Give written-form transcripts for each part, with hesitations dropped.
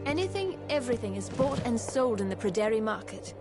Anything, everything is bought and sold in the Pryderi market.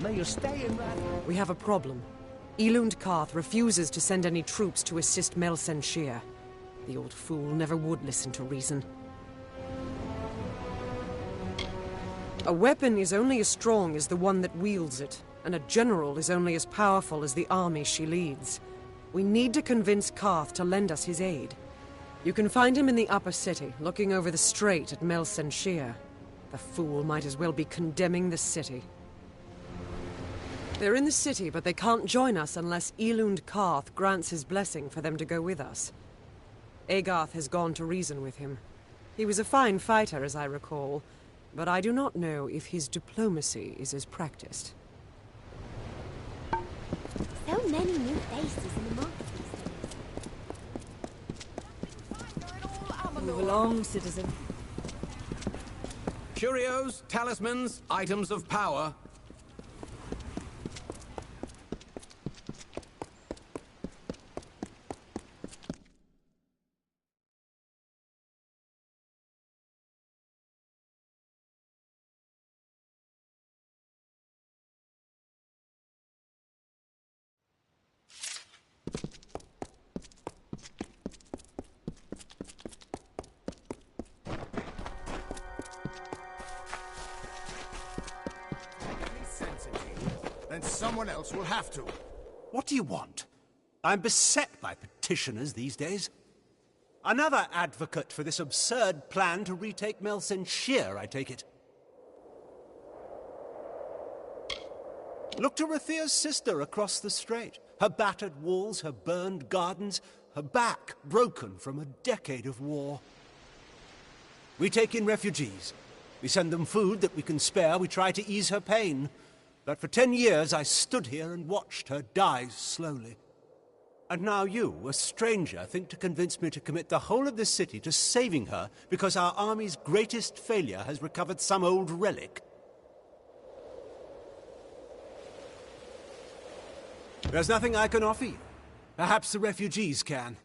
May you stay in that. We have a problem. Elund Karth refuses to send any troops to assist Melsen Shir. The old fool never would listen to reason. A weapon is only as strong as the one that wields it, and a general is only as powerful as the army she leads. We need to convince Karth to lend us his aid. You can find him in the upper city, looking over the strait at Melsen Shir. The fool might as well be condemning the city. They're in the city, but they can't join us unless Elund Karth grants his blessing for them to go with us. Agarth has gone to reason with him. He was a fine fighter, as I recall, but I do not know if his diplomacy is as practiced. So many new faces in the market these days. Move along, citizen. Curios, talismans, items of power. Then someone else will have to. What do you want? I'm beset by petitioners these days. Another advocate for this absurd plan to retake Melsen Shir, I take it. Look to Rathia's sister across the strait. Her battered walls, her burned gardens, her back broken from a decade of war. We take in refugees. We send them food that we can spare. We try to ease her pain. But for 10 years I stood here and watched her die slowly. And now you, a stranger, think to convince me to commit the whole of this city to saving her because our army's greatest failure has recovered some old relic. There's nothing I can offer you. Perhaps the refugees can.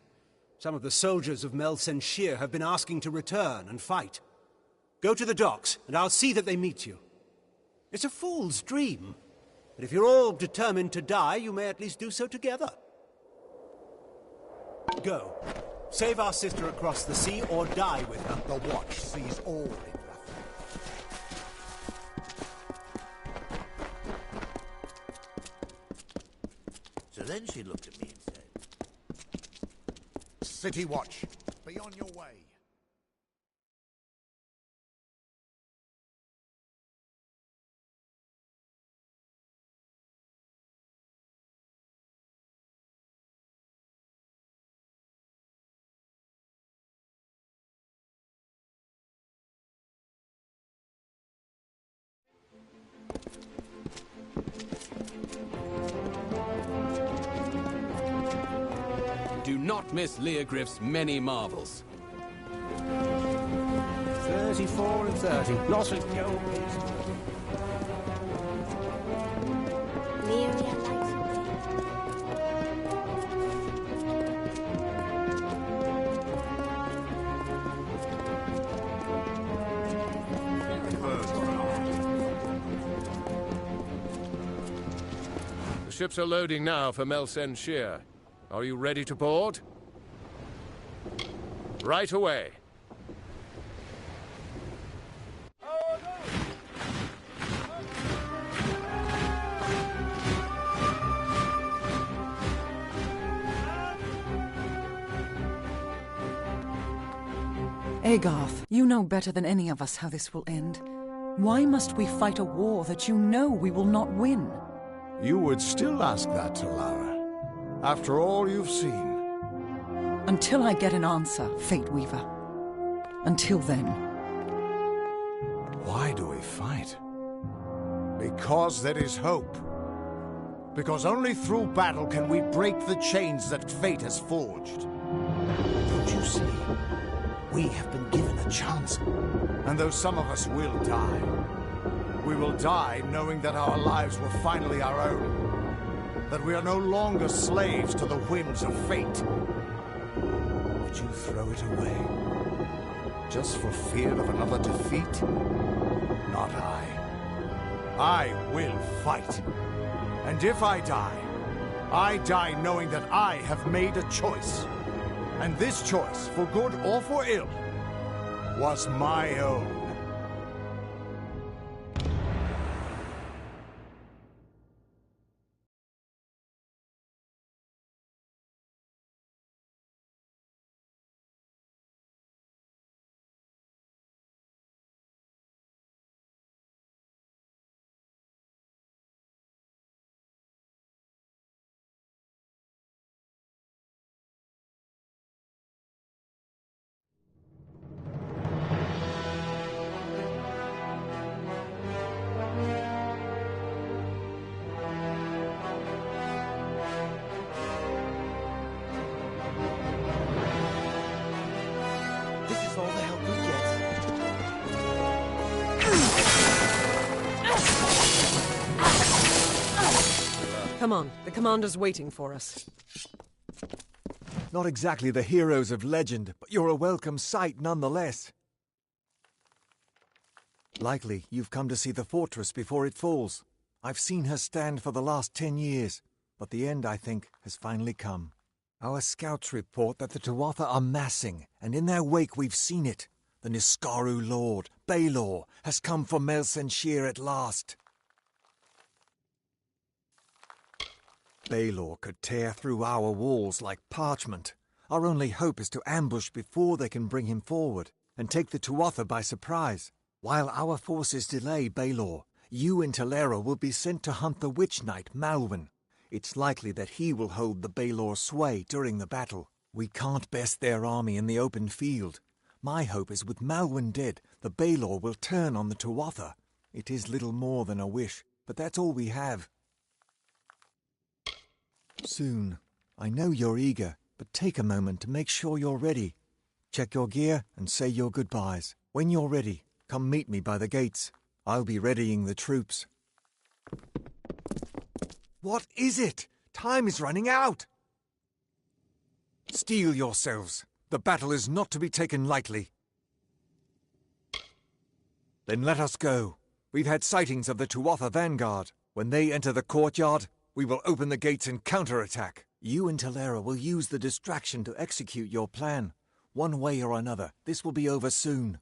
Some of the soldiers of Melsen Shir have been asking to return and fight. Go to the docks, and I'll see that they meet you. It's a fool's dream. But if you're all determined to die, you may at least do so together. Go. Save our sister across the sea, or die with her. The Watch sees all in Rathia. So then she looked at me and said, City Watch, be on your way. Do not miss Leogriff's many marvels. 34 and 30. Lots of gold. The ships are loading now for Melsen Shir. Are you ready to board? Right away. Agarth, you know better than any of us how this will end. Why must we fight a war that you know we will not win? You would still ask that to Lara, after all you've seen. Until I get an answer, Fate Weaver. Until then. Why do we fight? Because there is hope. Because only through battle can we break the chains that fate has forged. Don't you see? We have been given a chance. And though some of us will die, we will die knowing that our lives were finally our own. That we are no longer slaves to the whims of fate. Would you throw it away? Just for fear of another defeat? Not I. I will fight. And if I die knowing that I have made a choice. And this choice, for good or for ill, was my own. All the help we get. Come on, the commander's waiting for us. Not exactly the heroes of legend, but you're a welcome sight nonetheless. Likely you've come to see the fortress before it falls. I've seen her stand for the last 10 years, but the end, I think, has finally come. Our scouts report that the Tuatha are massing, and in their wake we've seen it. The Niskaru Lord, Baelor, has come for Mel Senshir at last. Baelor could tear through our walls like parchment. Our only hope is to ambush before they can bring him forward, and take the Tuatha by surprise. While our forces delay Baelor, you and Talera will be sent to hunt the Witch Knight, Malwyn. It's likely that he will hold the Baelor sway during the battle. We can't best their army in the open field. My hope is with Malwyn dead, the Baelor will turn on the Tuatha. It is little more than a wish, but that's all we have. Soon. I know you're eager, but take a moment to make sure you're ready. Check your gear and say your goodbyes. When you're ready, come meet me by the gates. I'll be readying the troops. What is it? Time is running out! Steel yourselves. The battle is not to be taken lightly. Then let us go. We've had sightings of the Tuatha vanguard. When they enter the courtyard, we will open the gates and counterattack. You and Talera will use the distraction to execute your plan. One way or another, this will be over soon.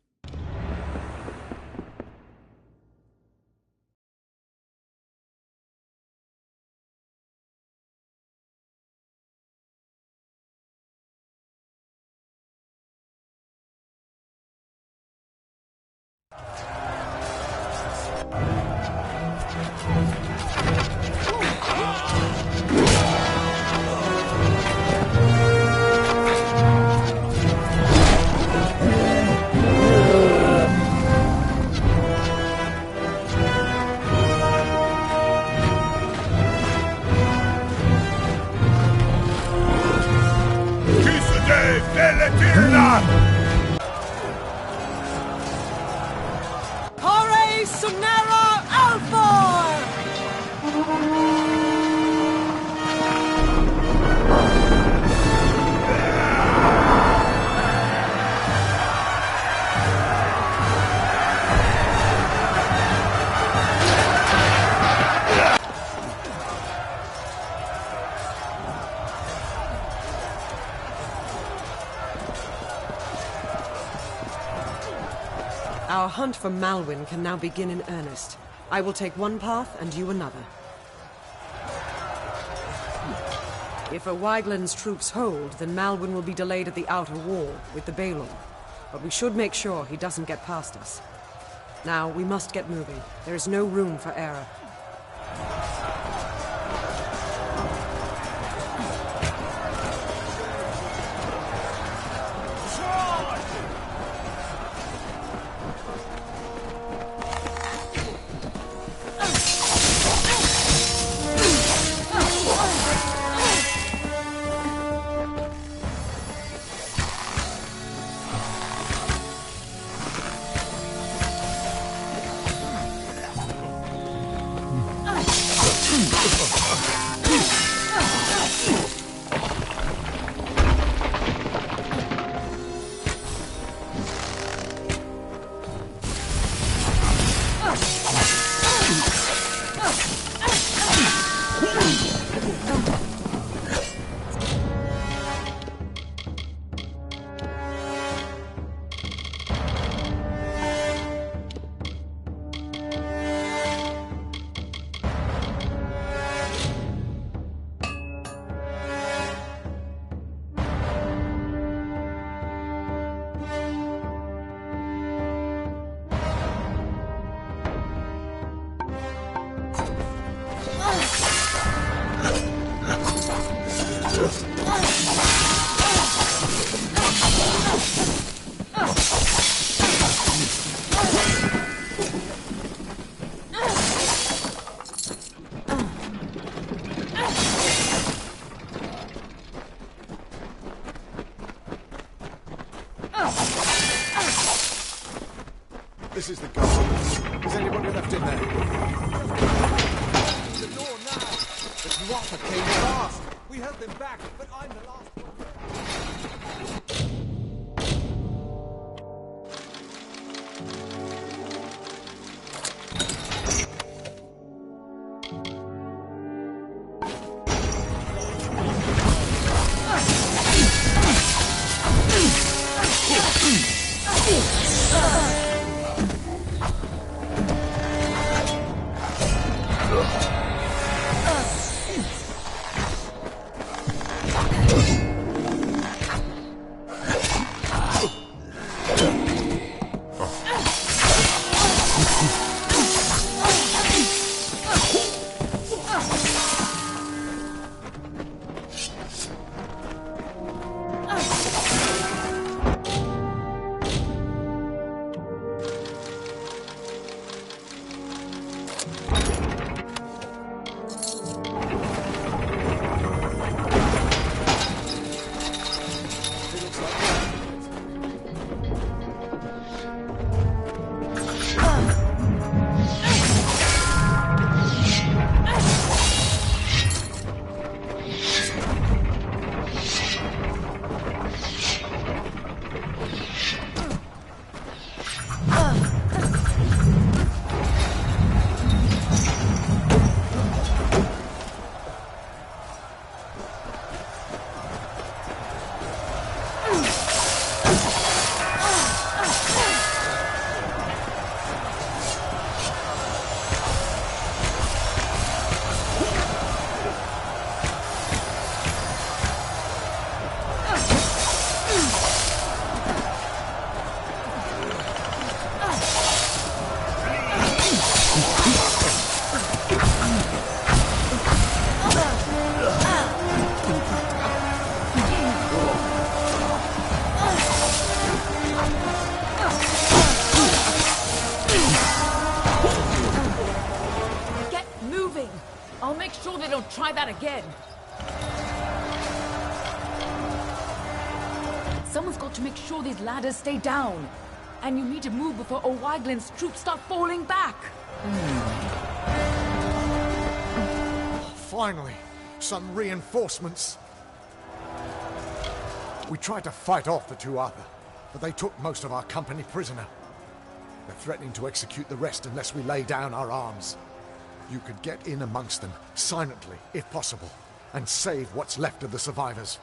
Our hunt for Malwyn can now begin in earnest. I will take one path and you another. If Wygland's troops hold, then Malwyn will be delayed at the outer wall with the Baelor. but we should make sure he doesn't get past us. Now, we must get moving. There is no room for error. This is the goal. Is anybody left in there? The door now! The Tuatha came fast! We held them back, but I'm the last one. I'll make sure they don't try that again. Someone's got to make sure these ladders stay down. And you need to move before O'Wyglin's troops start falling back. Finally, some reinforcements. We tried to fight off the Tuatha, but they took most of our company prisoner. They're threatening to execute the rest unless we lay down our arms. You could get in amongst them, silently, if possible, and save what's left of the survivors.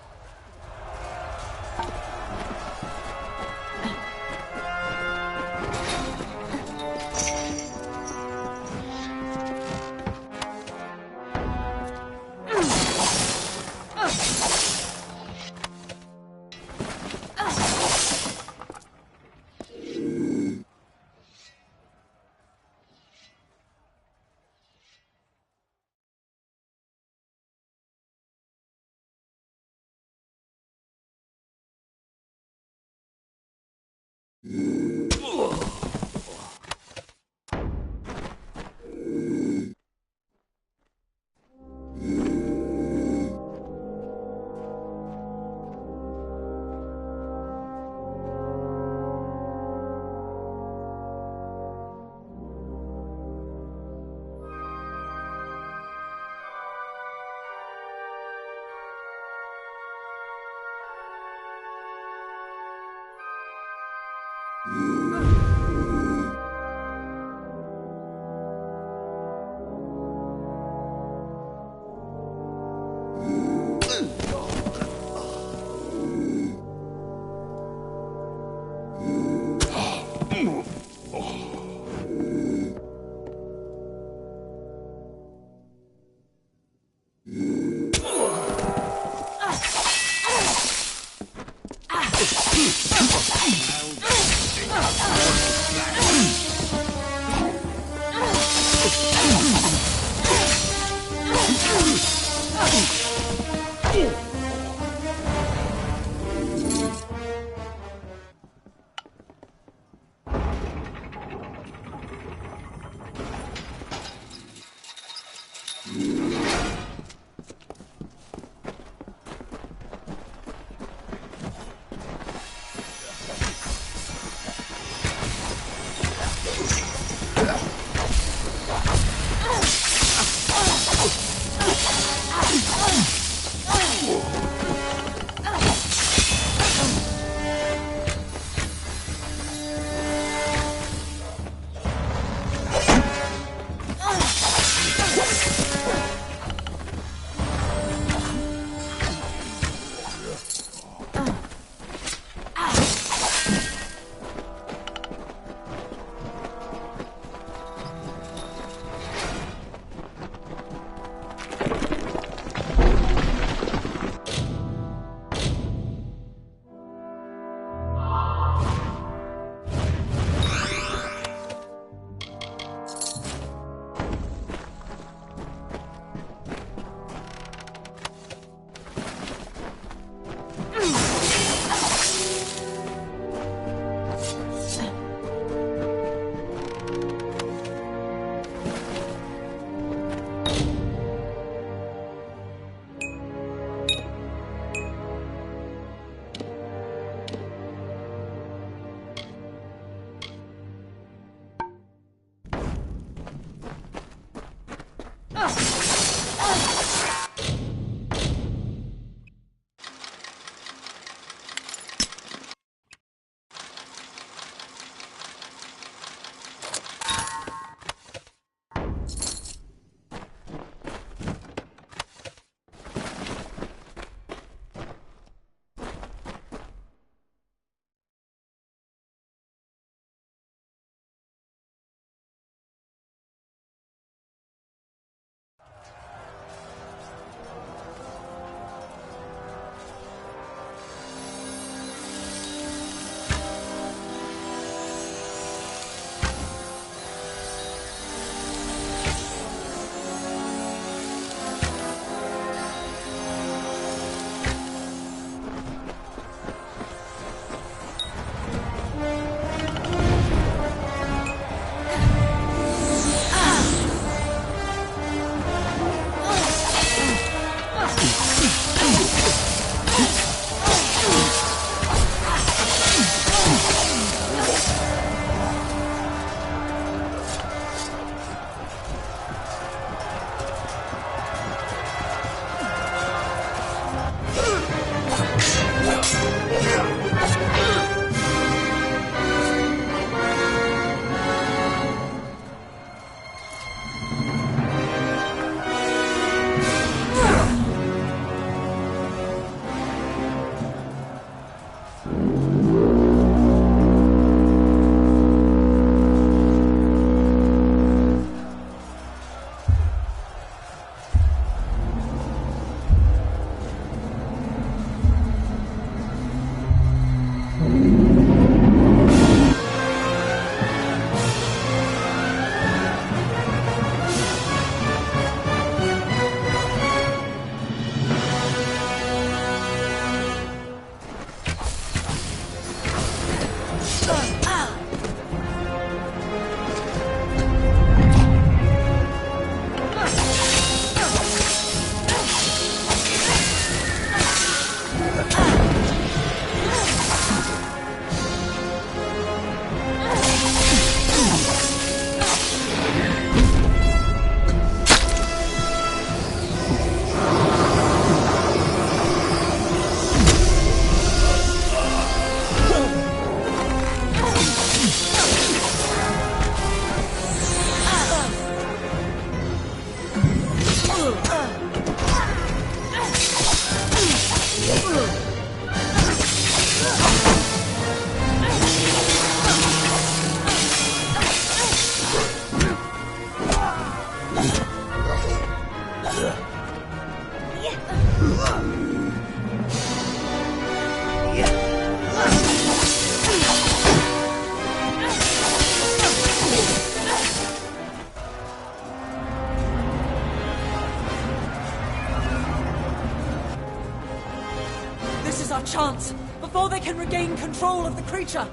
This is our chance, before they can regain control of the creature.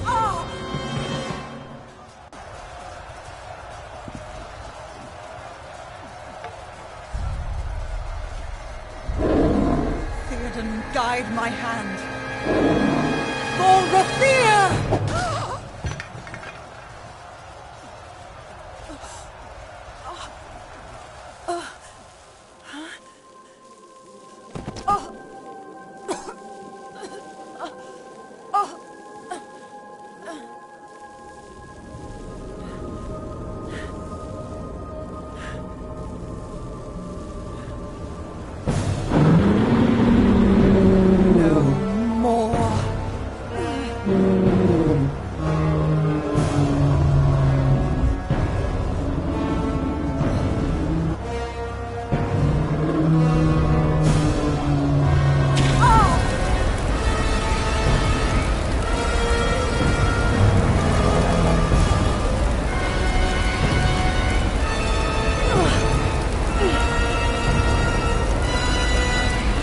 Ah! Theoden, guide my hand. For Rathir!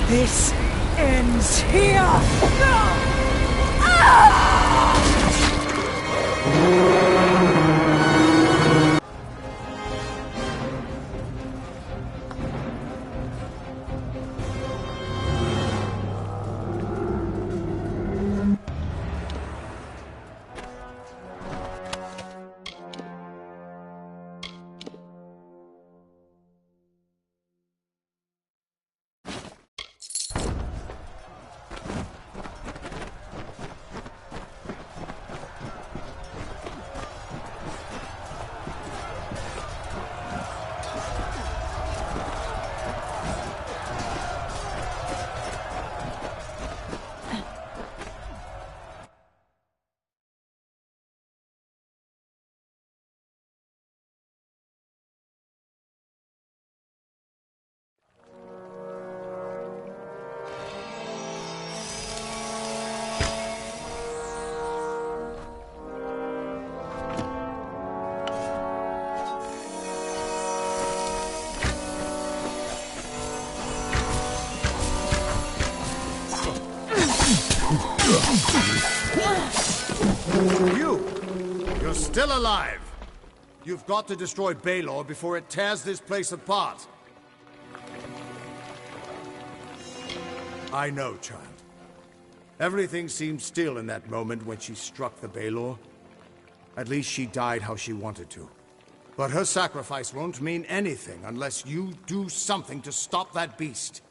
This ends here! You're still alive! You've got to destroy Baelor before it tears this place apart. I know, child. Everything seemed still in that moment when she struck the Baelor. At least she died how she wanted to. But her sacrifice won't mean anything unless you do something to stop that beast.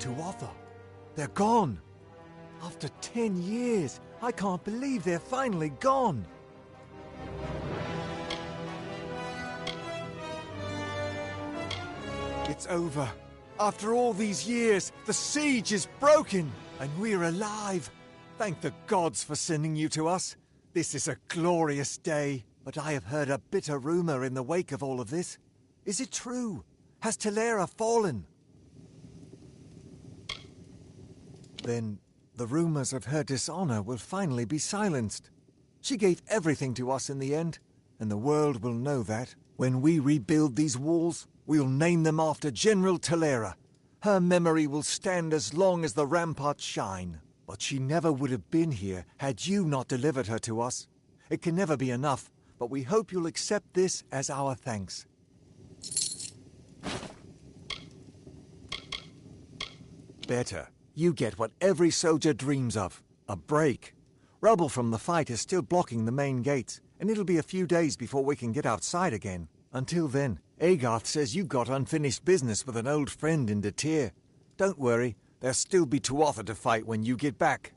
Tuatha. They're gone. After 10 years, I can't believe they're finally gone. It's over. After all these years, the siege is broken, and we're alive. Thank the gods for sending you to us. This is a glorious day, but I have heard a bitter rumor in the wake of all of this. Is it true? Has Telera fallen? Then the rumors of her dishonor will finally be silenced. She gave everything to us in the end, and the world will know that. When we rebuild these walls, we'll name them after General Telera. Her memory will stand as long as the ramparts shine. But she never would have been here had you not delivered her to us. It can never be enough, but we hope you'll accept this as our thanks. Better. You get what every soldier dreams of. A break. Rubble from the fight is still blocking the main gates, and it'll be a few days before we can get outside again. Until then, Agarth says you've got unfinished business with an old friend in Detir. Don't worry, there'll still be Tuatha to fight when you get back.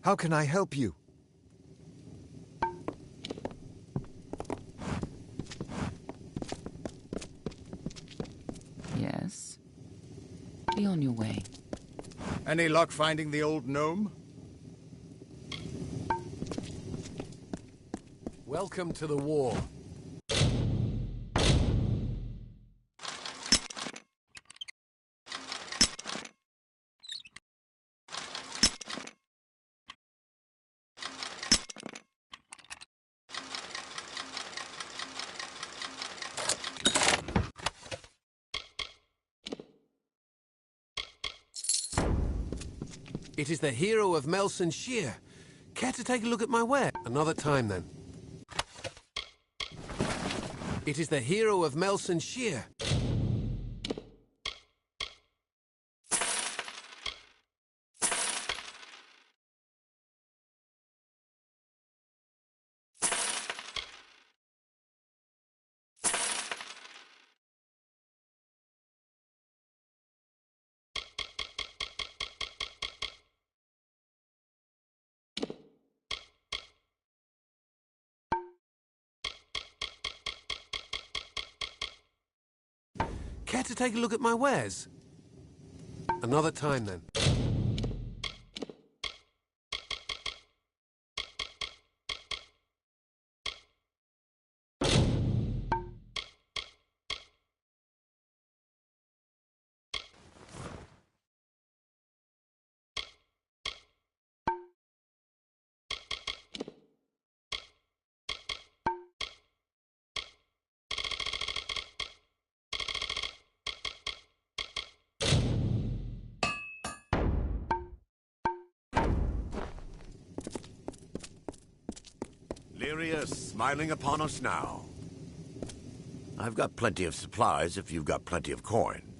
How can I help you? Yes. Be on your way. Any luck finding the old gnome? Welcome to the war. It is the hero of Melson Shear. Care to take a look at my ware? Another time, then. It is the hero of Melson Shear. Care to take a look at my wares? Another time, then. Lyria's smiling upon us now. I've got plenty of supplies if you've got plenty of coin.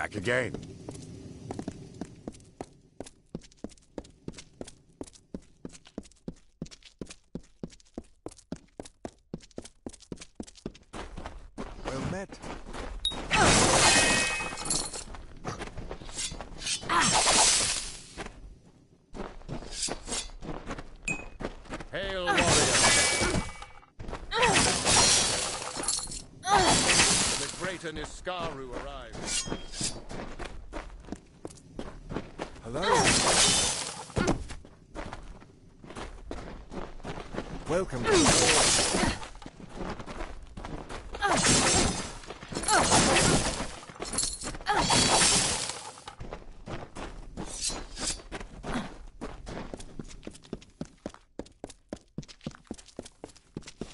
back again. Well met. Hail, warrior! The great Niskaru arrives. Hello? Welcome to the war.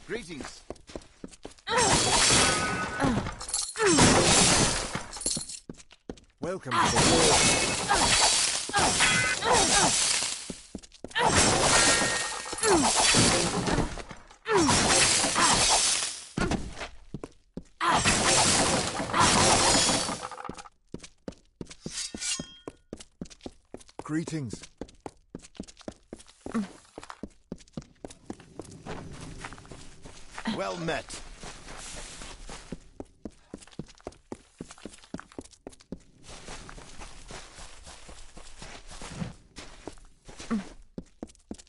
Greetings. Welcome to the war. Greetings. Well met.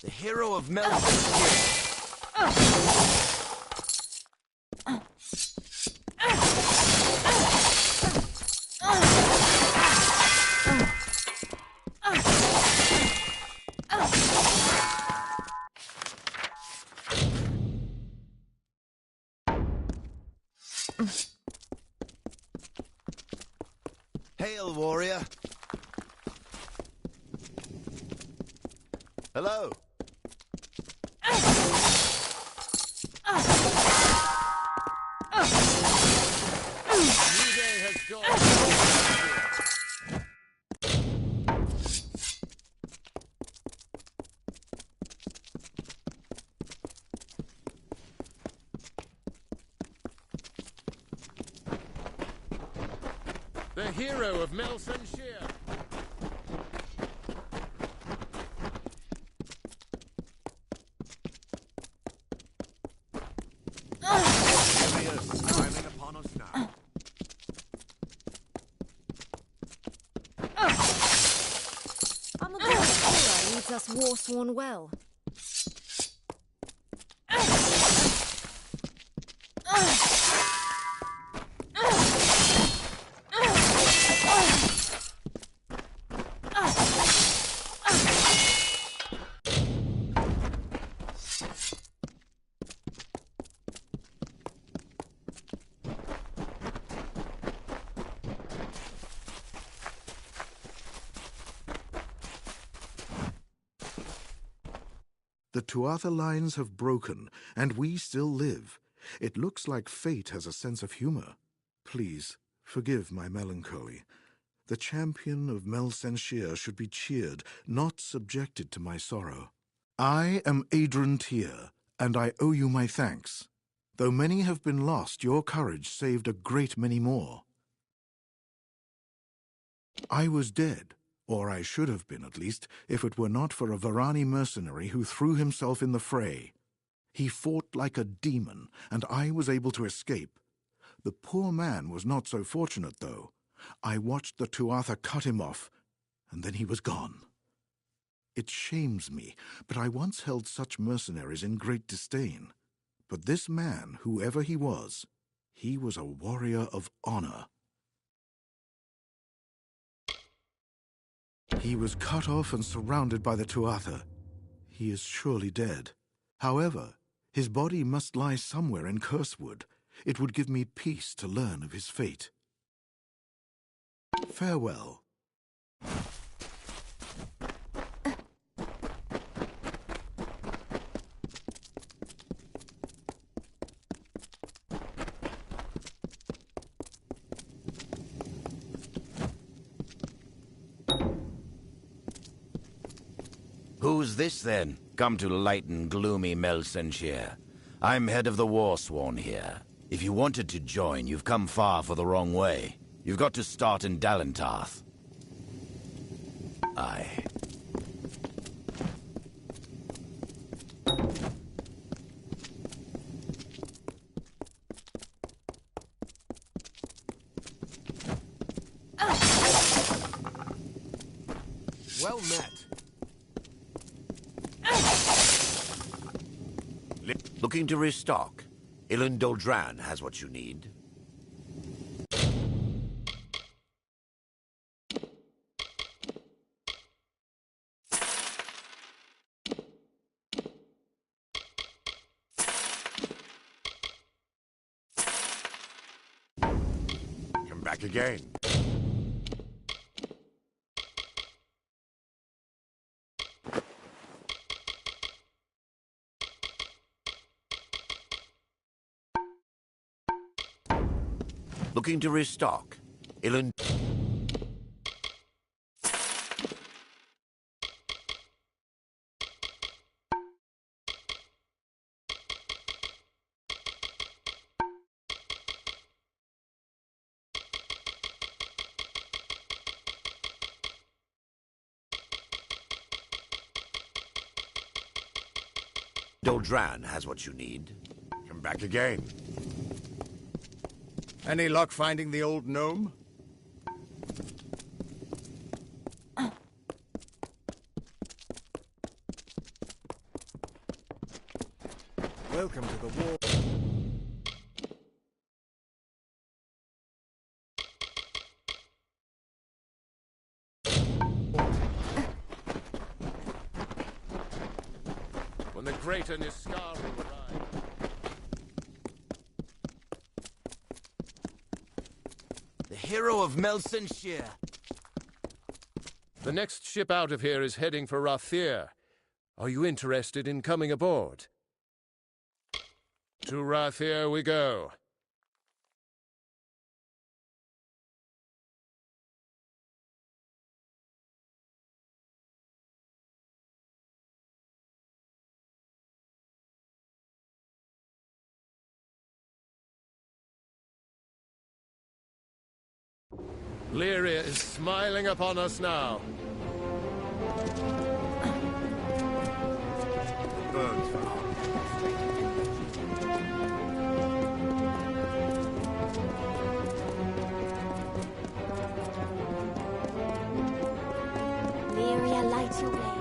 The hero of Melbourne. Hail, warrior. Hello. New day has dawned. The hero of Melson Shear. Warriors climbing upon us now. Amalur's hero leads us war-sworn well. The Tuatha lines have broken, and we still live. It looks like fate has a sense of humor. Please, forgive my melancholy. The champion of Melsenshir should be cheered, not subjected to my sorrow. I am Adrian Tyr, and I owe you my thanks. Though many have been lost, your courage saved a great many more. I was dead. Or I should have been, at least, if it were not for a Varani mercenary who threw himself in the fray. He fought like a demon, and I was able to escape. The poor man was not so fortunate, though. I watched the Tuatha cut him off, and then he was gone. It shames me, but I once held such mercenaries in great disdain. But this man, whoever he was a warrior of honor. He was cut off and surrounded by the Tuatha. He is surely dead. However, his body must lie somewhere in Cursewood. It would give me peace to learn of his fate. Farewell. Who's this, then? Come to lighten gloomy Melsenshire. I'm head of the Warsworn here. If you wanted to join, you've come far for the wrong way. You've got to start in Dalentarth. Aye. Well met. Looking to restock? Ilan Doldran has what you need. Come back again. Looking to restock? Ilan... Doldran has what you need. Come back again. Any luck finding the old gnome? Welcome to the war. When the great Niskaru arrive. The hero of Melson Shear. The next ship out of here is heading for Rathir. Are you interested in coming aboard? To Rathir we go. Lyria is smiling upon us now. Birds for our Lyria, light your way.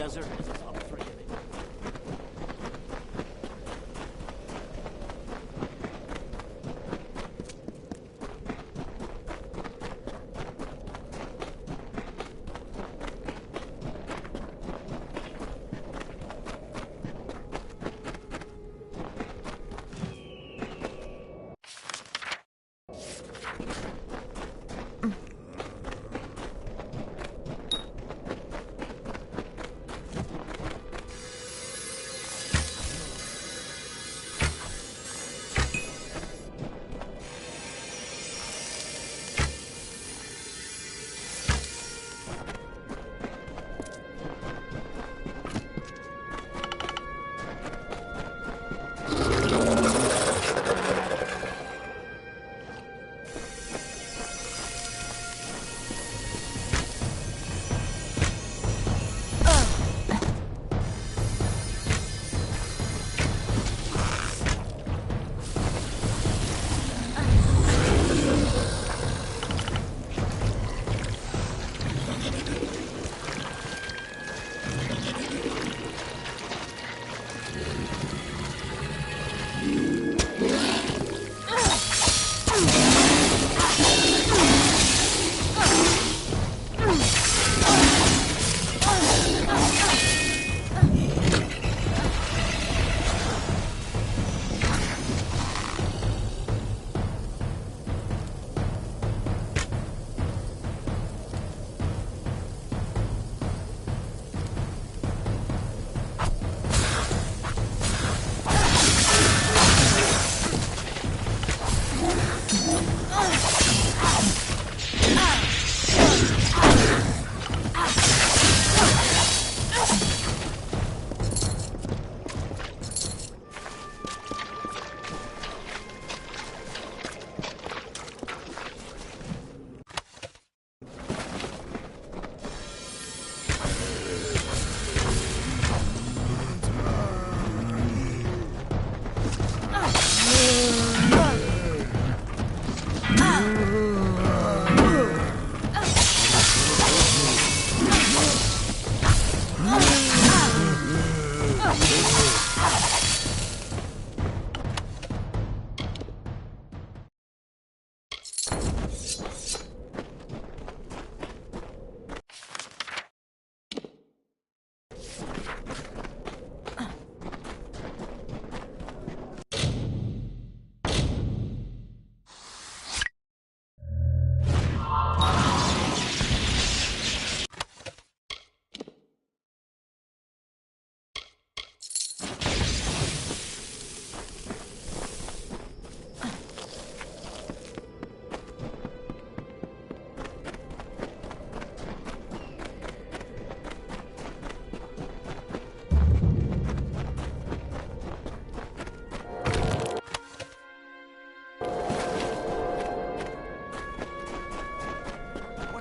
desert is up for giving.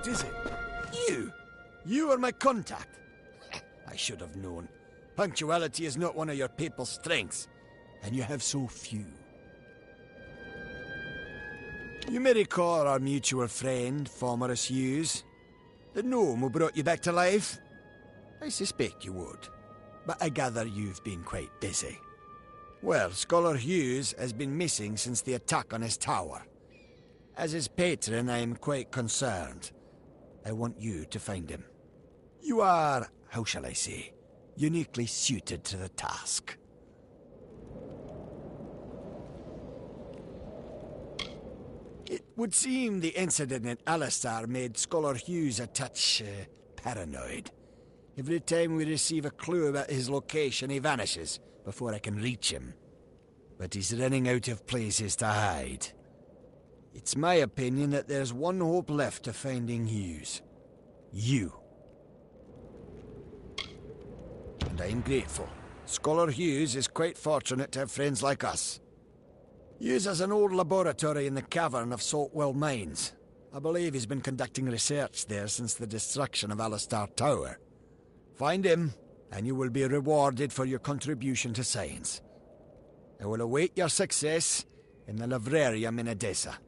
What is it? You? You are my contact? I should have known. Punctuality is not one of your papal strengths, and you have so few. You may recall our mutual friend, Formerus Hughes, the gnome who brought you back to life? I suspect you would, but I gather you've been quite busy. Well, Scholar Hughes has been missing since the attack on his tower. As his patron, I am quite concerned. I want you to find him. You are, how shall I say, uniquely suited to the task. It would seem the incident at Alistar made Scholar Hughes a touch paranoid. Every time we receive a clue about his location, he vanishes before I can reach him. But he's running out of places to hide. It's my opinion that there's one hope left of finding Hughes. You. And I'm grateful. Scholar Hughes is quite fortunate to have friends like us. Hughes has an old laboratory in the cavern of Saltwell Mines. I believe he's been conducting research there since the destruction of Alistar Tower. Find him, and you will be rewarded for your contribution to science. I will await your success in the Librarium in Edessa.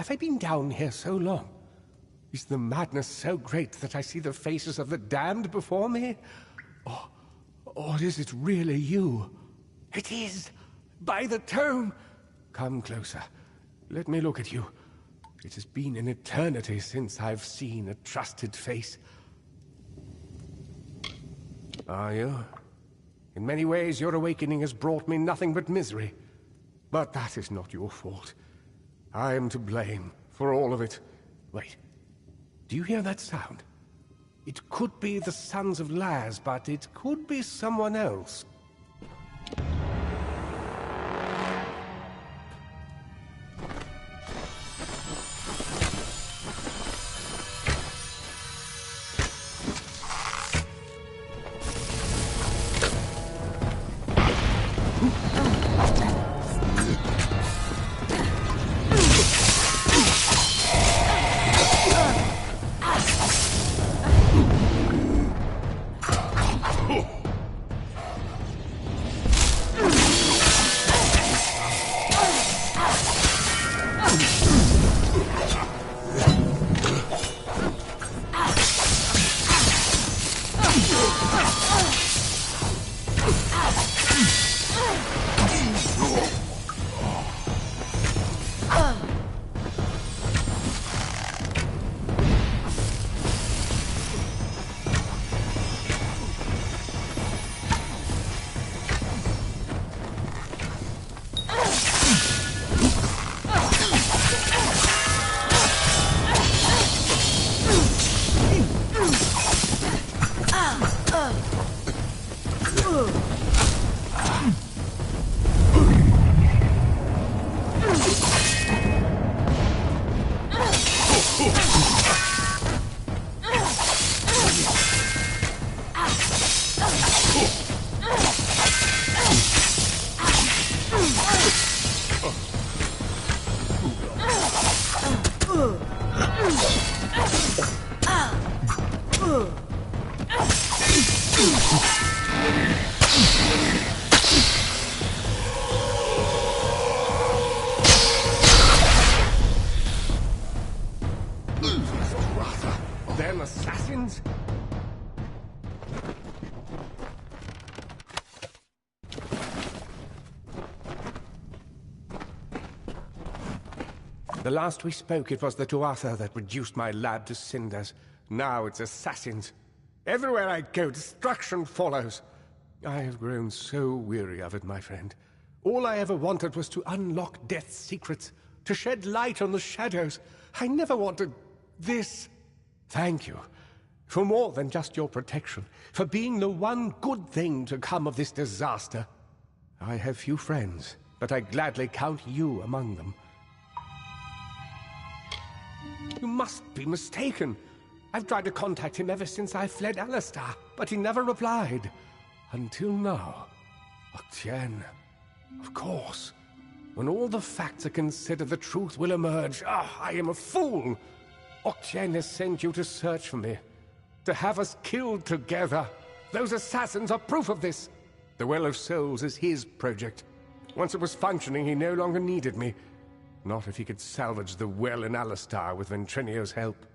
Have I been down here so long? Is the madness so great that I see the faces of the damned before me? Or is it really you? It is! By the tome! Come closer. Let me look at you. It has been an eternity since I've seen a trusted face. Are you? In many ways, your awakening has brought me nothing but misery. But that is not your fault. I am to blame for all of it. Wait. Do you hear that sound? It could be the Sons of Laz, but it could be someone else. Them assassins? The last we spoke, it was the Tuatha that reduced my lab to cinders. Now it's assassins. Everywhere I go, destruction follows. I have grown so weary of it, my friend. All I ever wanted was to unlock death's secrets, to shed light on the shadows. I never wanted this. Thank you for more than just your protection, for being the one good thing to come of this disaster. I have few friends, but I gladly count you among them. You must be mistaken. I've tried to contact him ever since I fled Alistar, but he never replied. Until now. Octien. Of course. When all the facts are considered, the truth will emerge. I am a fool! Octien has sent you to search for me. To have us killed together. Those assassins are proof of this. The Well of Souls is his project. Once it was functioning, he no longer needed me. Not if he could salvage the well in Alistar with Ventrinio's help.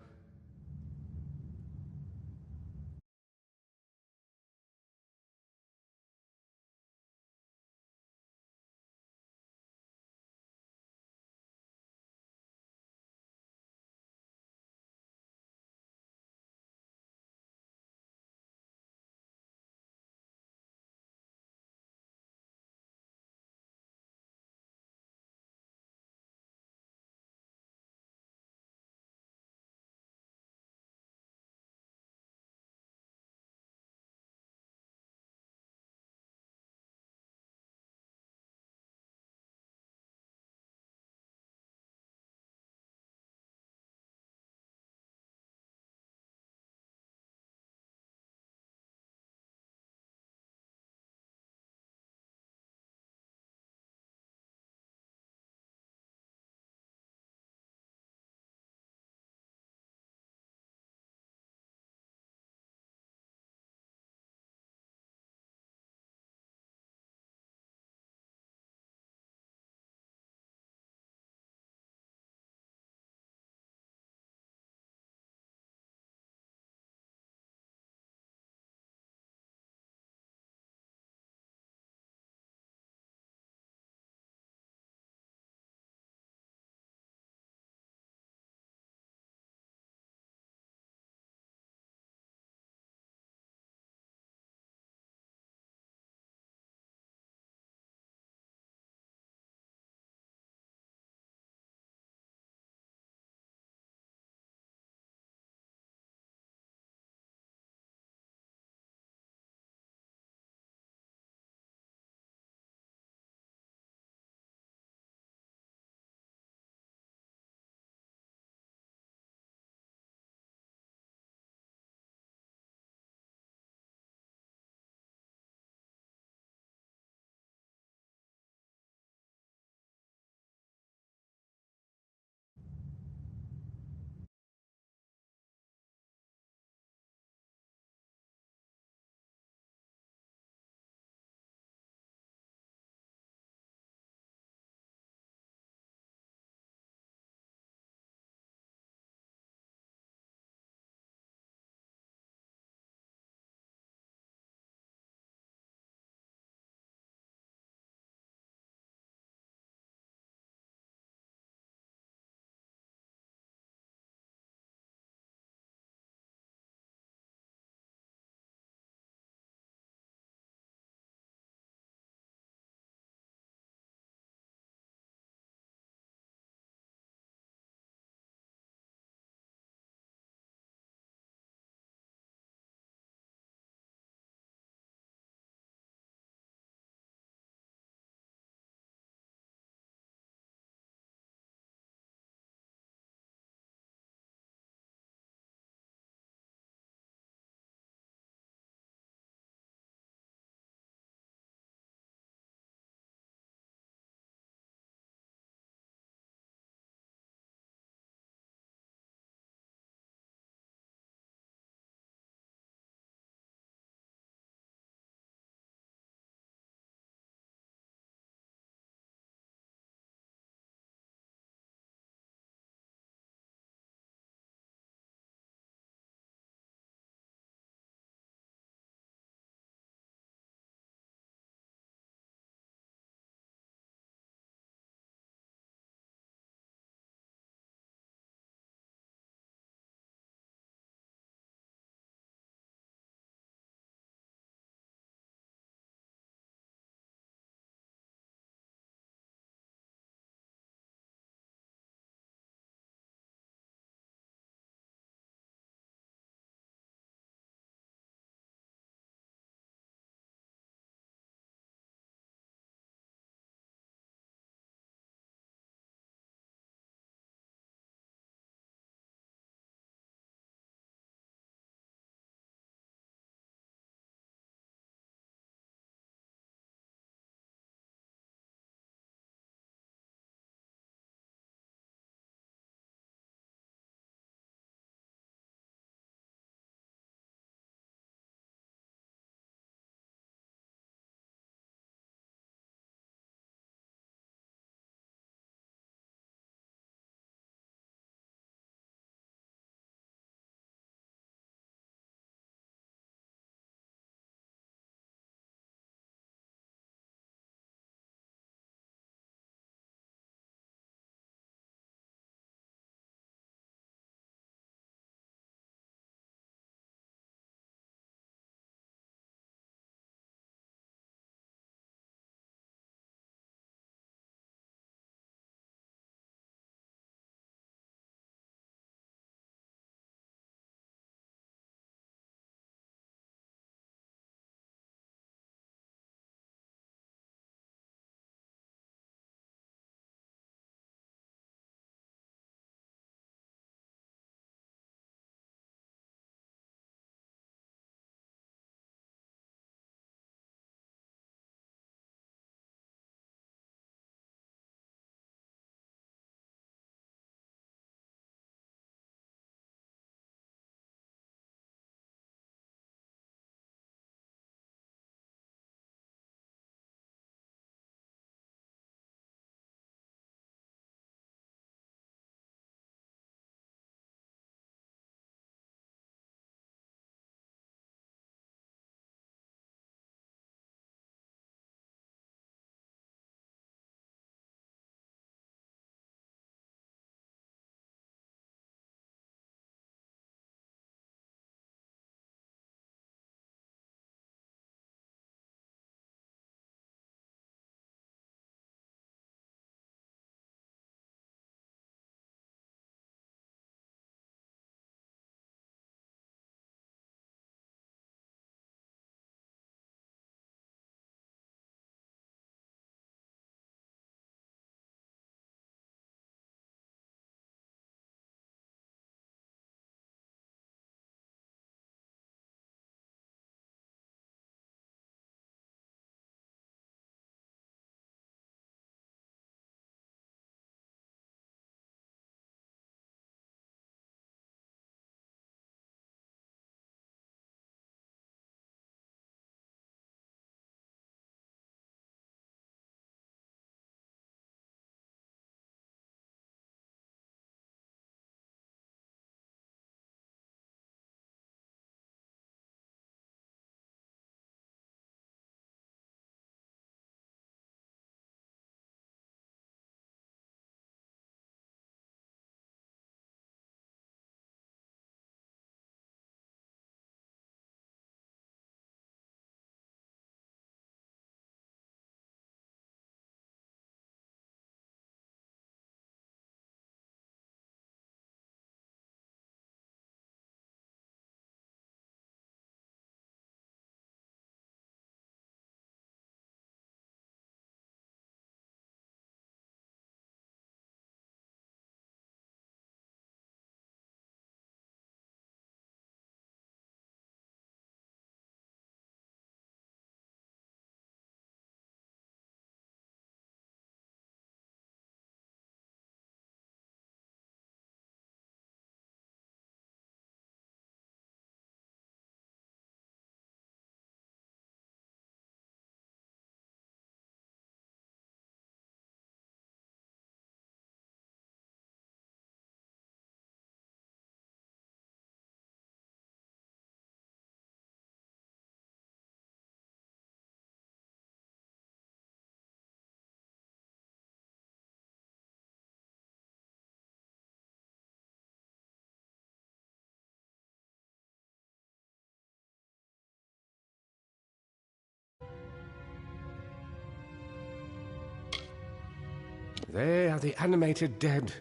They are the animated dead.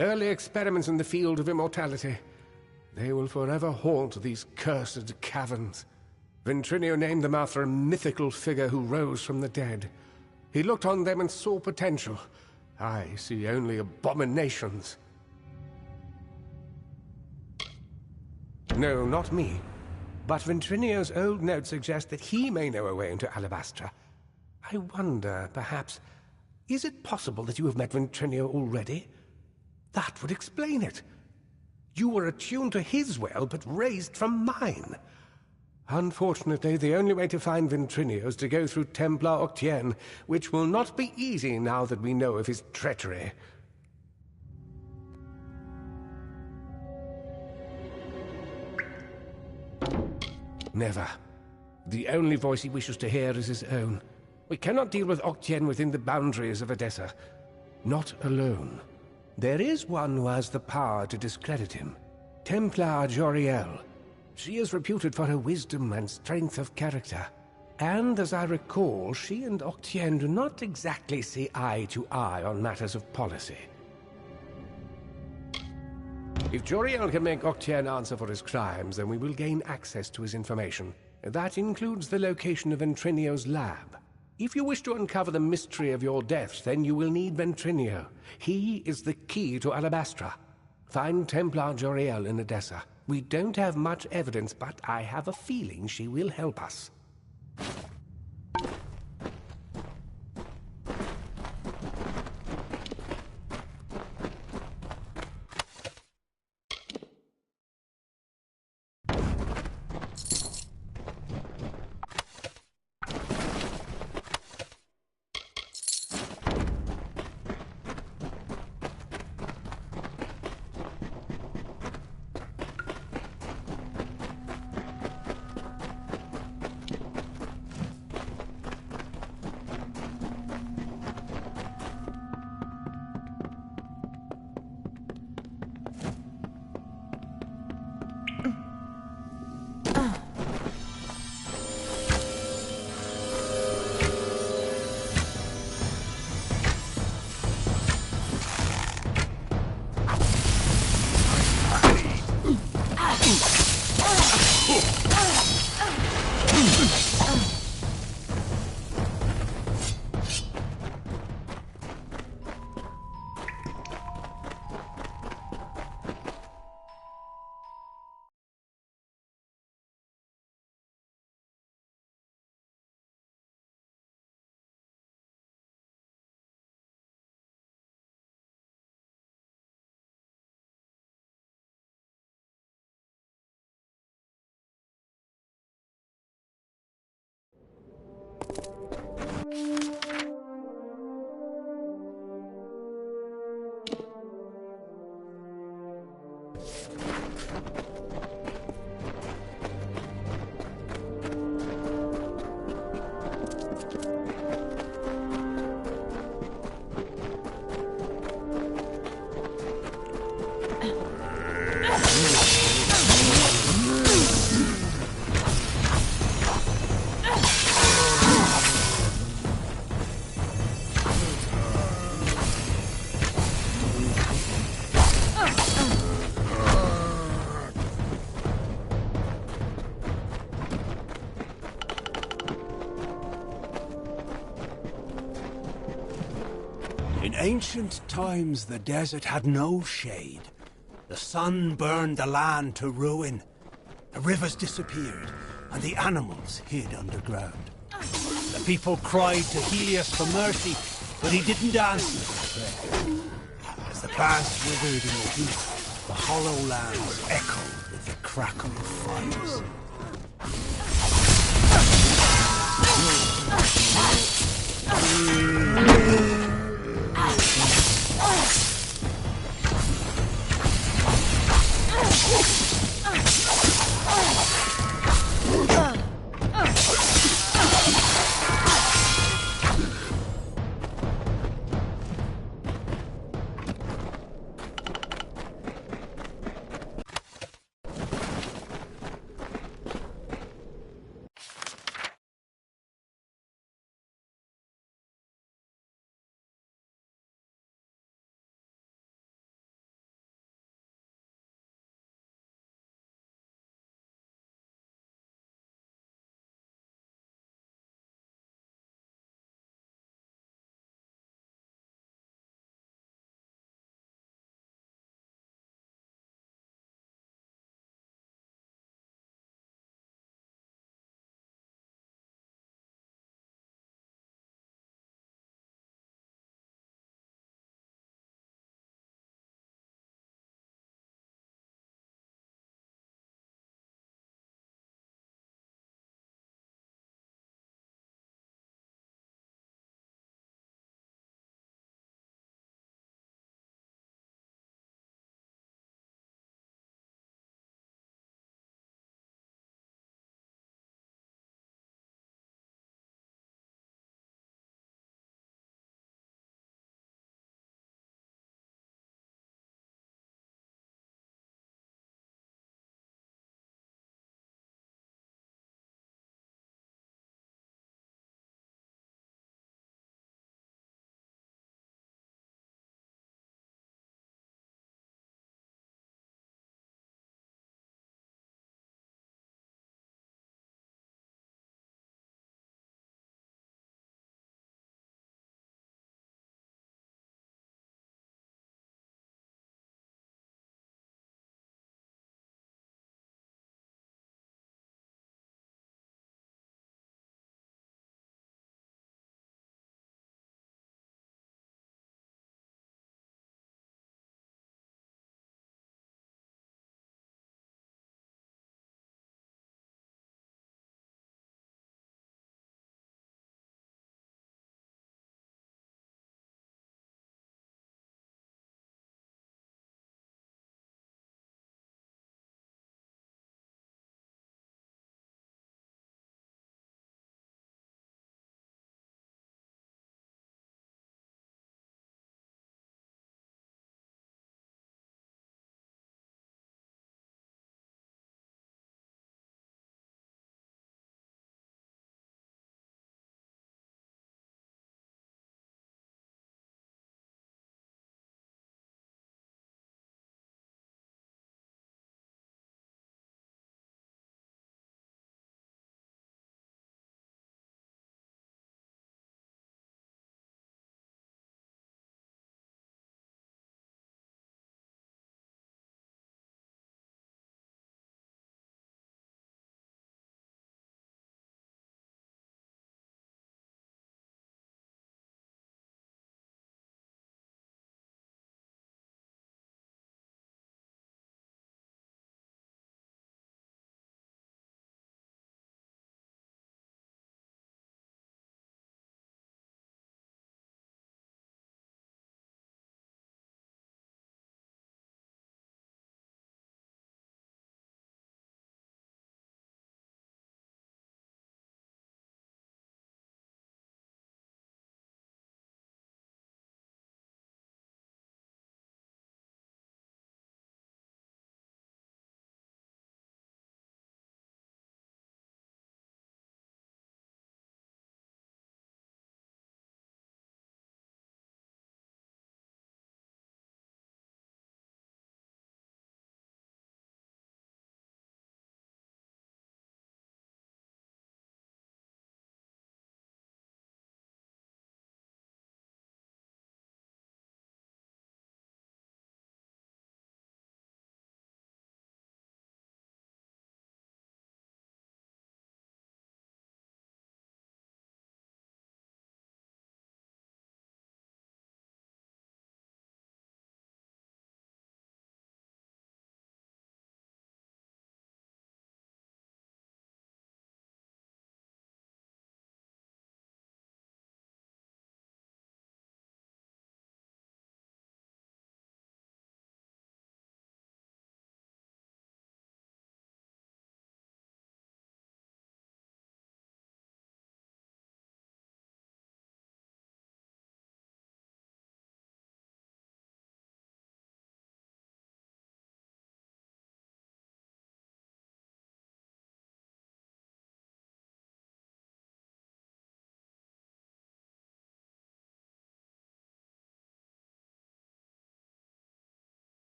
Early experiments in the field of immortality. They will forever haunt these cursed caverns. Ventrinio named them after a mythical figure who rose from the dead. He looked on them and saw potential. I see only abominations. No, not me. But Ventrinio's old notes suggest that he may know a way into Alabastra. I wonder, perhaps, is it possible that you have met Ventrinio already? That would explain it. You were attuned to his well, but raised from mine. Unfortunately, the only way to find Ventrinio is to go through Templar Octien, which will not be easy now that we know of his treachery. Never. The only voice he wishes to hear is his own. We cannot deal with Octien within the boundaries of Edessa. Not alone. There is one who has the power to discredit him. Templar Joriel. She is reputed for her wisdom and strength of character. And as I recall, she and Octien do not exactly see eye to eye on matters of policy. If Joriel can make Octien answer for his crimes, then we will gain access to his information. That includes the location of Ventrinio's lab. If you wish to uncover the mystery of your death, then you will need Ventrinio. He is the key to Alabastra. Find Templar Joriel in Edessa. We don't have much evidence, but I have a feeling she will help us. In ancient times, the desert had no shade. The sun burned the land to ruin. The rivers disappeared, and the animals hid underground. The people cried to Helios for mercy, but he didn't answer their prayer. As the plants withered in the heat, the hollow lands echoed with the crackle of fires.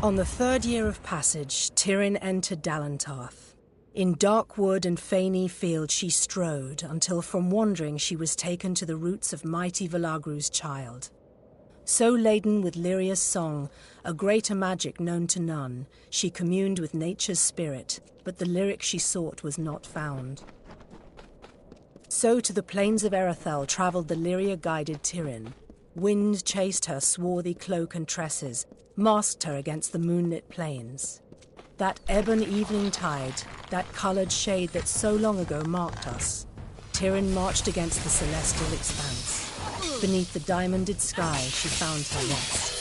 On the third year of passage, Tyrion entered Dalantarth. In dark wood and fany field she strode, until from wandering she was taken to the roots of mighty Velagru's child. So laden with Lyria's song, a greater magic known to none, she communed with nature's spirit, but the lyric she sought was not found. So to the plains of Erethel travelled the Lyria-guided Tyrion. Wind chased her swarthy cloak and tresses, masked her against the moonlit plains. That ebon evening tide, that coloured shade that so long ago marked us, Tyrion marched against the celestial expanse. Beneath the diamonded sky she found her rest.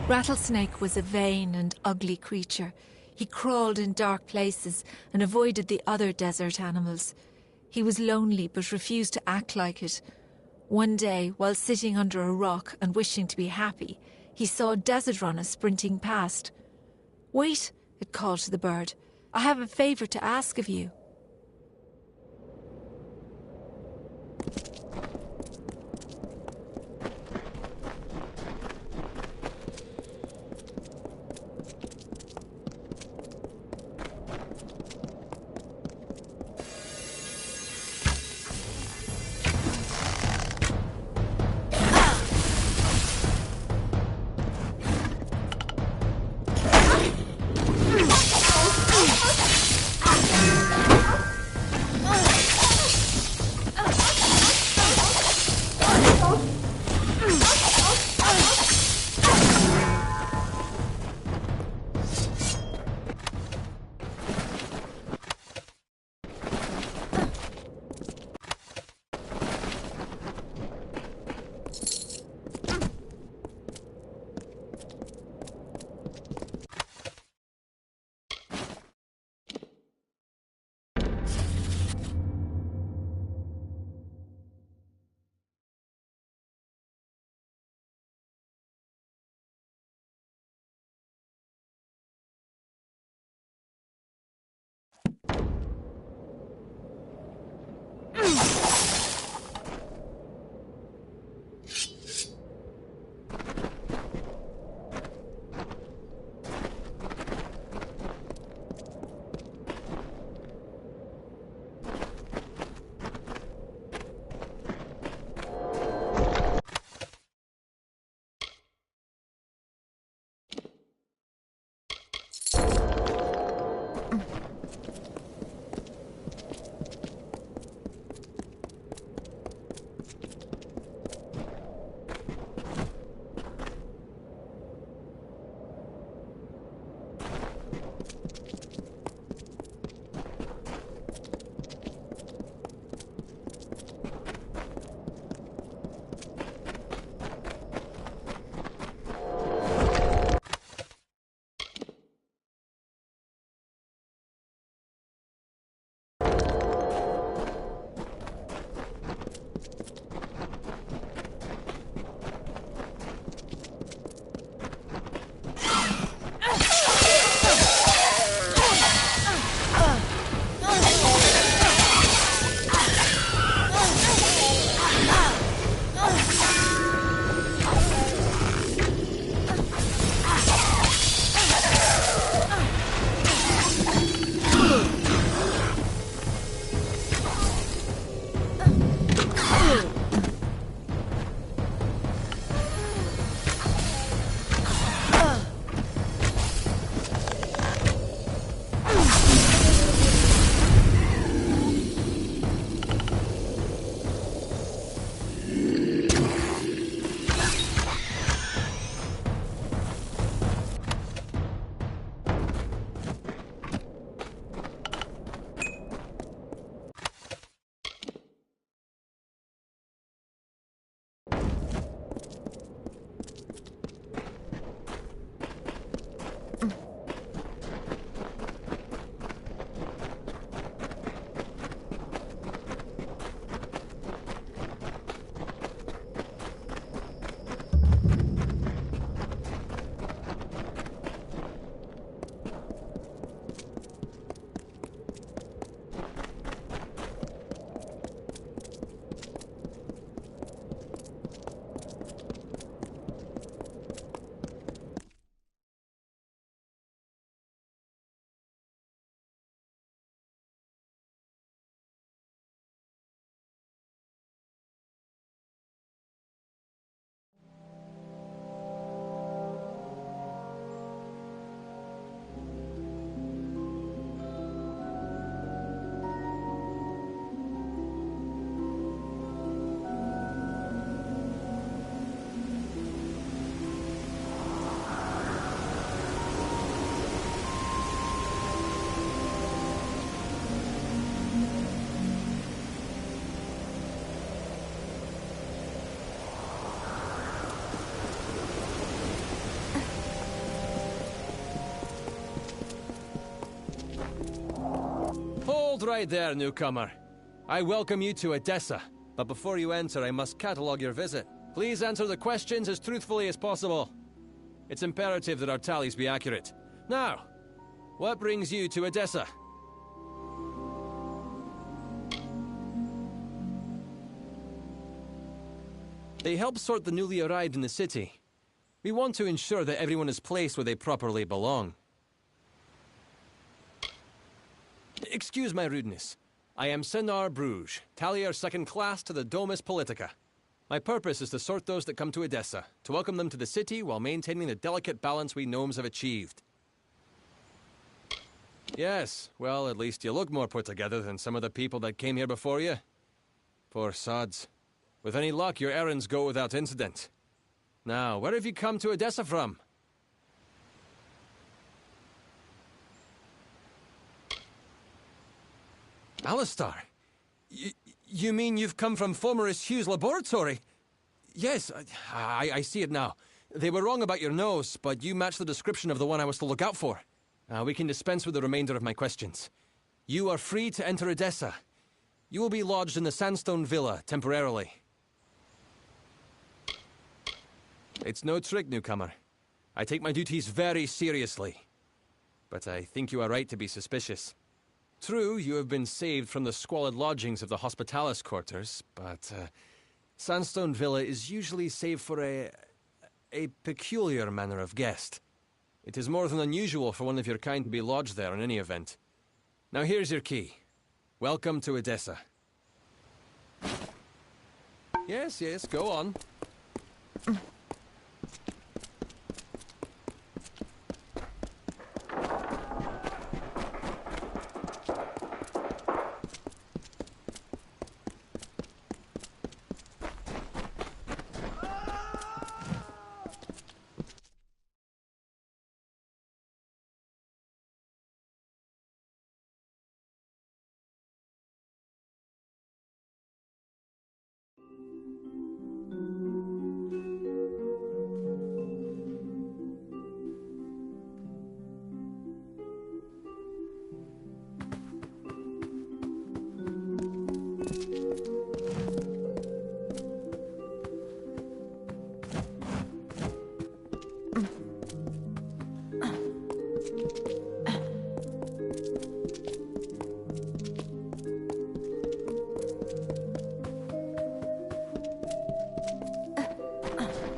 Rattlesnake was a vain and ugly creature. He crawled in dark places and avoided the other desert animals. He was lonely but refused to act like it. One day, while sitting under a rock and wishing to be happy, he saw a desert runner sprinting past. "Wait," it called to the bird. "I have a favour to ask of you." Hold right there, newcomer. I welcome you to Edessa, but before you enter, I must catalogue your visit. Please answer the questions as truthfully as possible. It's imperative that our tallies be accurate. Now, what brings you to Edessa? They help sort the newly arrived in the city. We want to ensure that everyone is placed where they properly belong. Excuse my rudeness. I am Senar Bruges, Tallier second class to the Domus Politica. My purpose is to sort those that come to Edessa, to welcome them to the city while maintaining the delicate balance we gnomes have achieved. Yes, well, at least you look more put together than some of the people that came here before you. Poor sods. With any luck, your errands go without incident. Now, where have you come to Edessa from? Alistar? You mean you've come from Fomerus Hugh's laboratory? Yes, I see it now. They were wrong about your nose, but you match the description of the one I was to look out for. We can dispense with the remainder of my questions. You are free to enter Edessa. You will be lodged in the Sandstone Villa, temporarily. It's no trick, newcomer. I take my duties very seriously. But I think you are right to be suspicious. True, you have been saved from the squalid lodgings of the Hospitalis quarters, but Sandstone Villa is usually saved for a peculiar manner of guest. It is more than unusual for one of your kind to be lodged there in any event. Now here's your key. Welcome to Edessa. Yes, go on.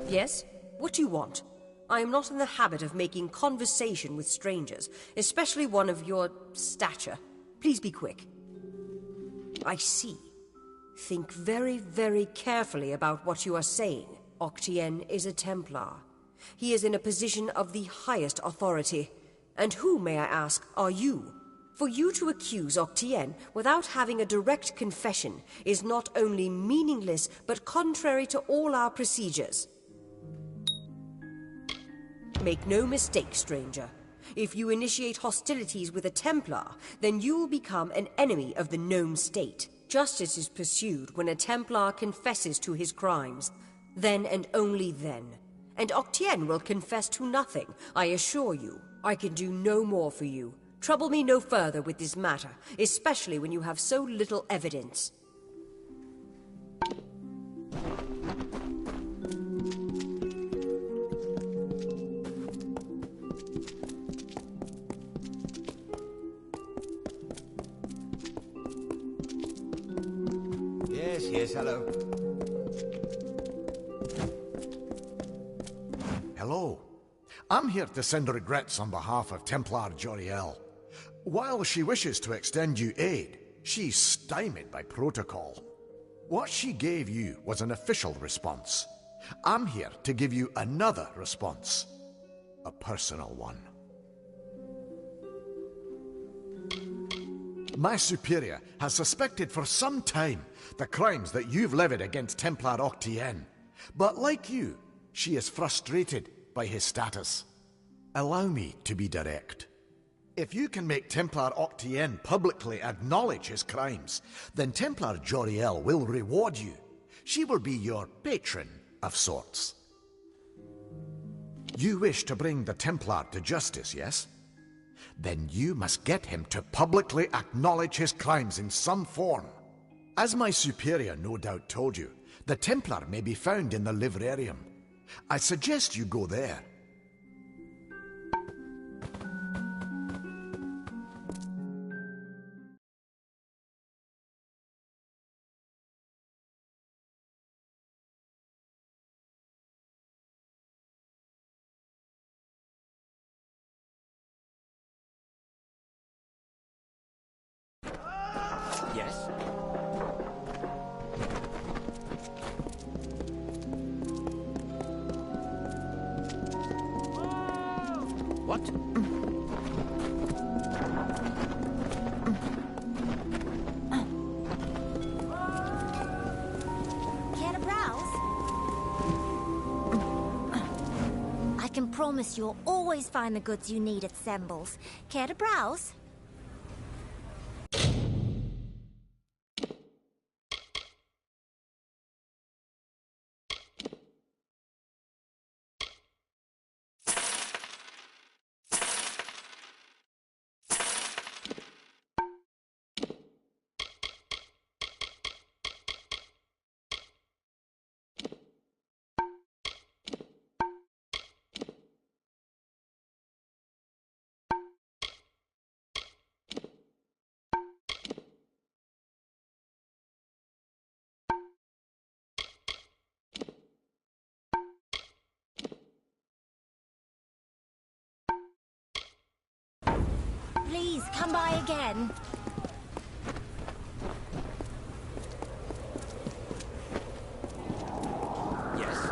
Yes? What do you want? I am not in the habit of making conversation with strangers, especially one of your stature. Please be quick. I see. Think very, very carefully about what you are saying. Octien is a Templar. He is in a position of the highest authority. And who, may I ask, are you? For you to accuse Octien without having a direct confession is not only meaningless, but contrary to all our procedures. Make no mistake, stranger. If you initiate hostilities with a Templar, then you will become an enemy of the gnome state. Justice is pursued when a Templar confesses to his crimes. Then and only then. And Octien will confess to nothing, I assure you. I can do no more for you. Trouble me no further with this matter, especially when you have so little evidence. Yes, hello. Hello. I'm here to send regrets on behalf of Templar Joriel. While she wishes to extend you aid, she's stymied by protocol. What she gave you was an official response. I'm here to give you another response. A personal one. My superior has suspected for some time the crimes that you've levied against Templar Octien. But like you, she is frustrated by his status. Allow me to be direct. If you can make Templar Octien publicly acknowledge his crimes, then Templar Joriel will reward you. She will be your patron of sorts. You wish to bring the Templar to justice, yes? Then you must get him to publicly acknowledge his crimes in some form. As my superior no doubt told you, the Templar may be found in the livrarium. I suggest you go there. Yes? What? Care to browse? I can promise you'll always find the goods you need at Semble's. Care to browse? Please, come by again. Yes?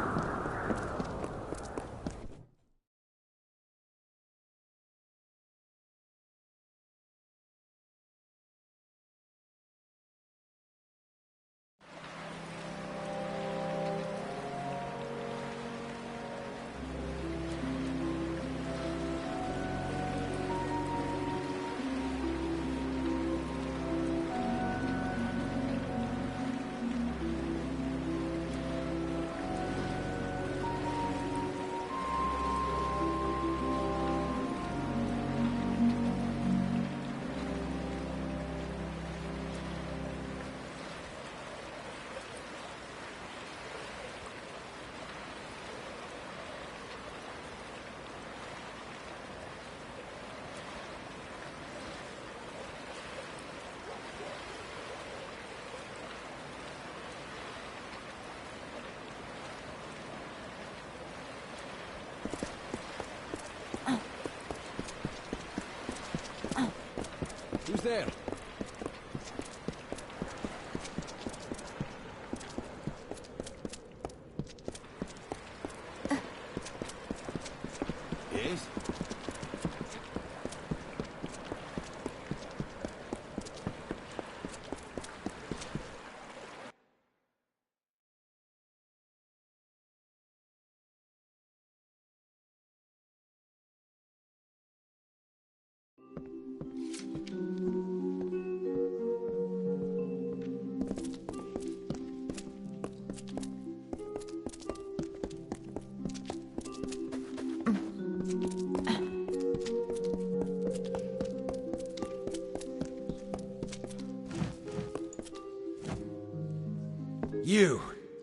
Who's there? Yes?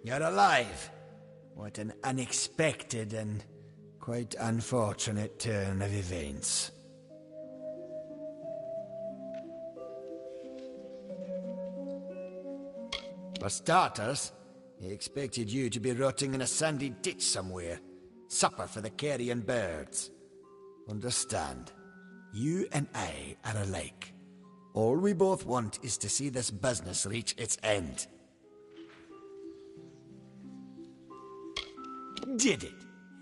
You're alive. What an unexpected and quite unfortunate turn of events. For starters, he expected you to be rotting in a sandy ditch somewhere. Supper for the carrion birds. Understand, you and I are alike. All we both want is to see this business reach its end. Did it?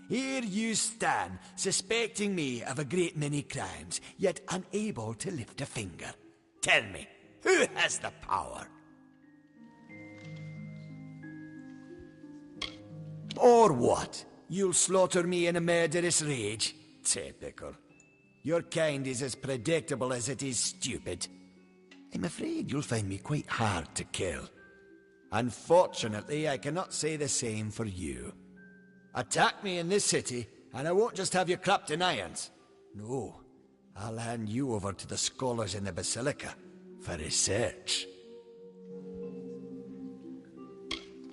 Here you stand, suspecting me of a great many crimes, yet unable to lift a finger. Tell me, who has the power? Or what? You'll slaughter me in a murderous rage? Typical. Your kind is as predictable as it is stupid. I'm afraid you'll find me quite hard to kill. Unfortunately, I cannot say the same for you. Attack me in this city, and I won't just have you clapped in irons. No, I'll hand you over to the scholars in the Basilica for research.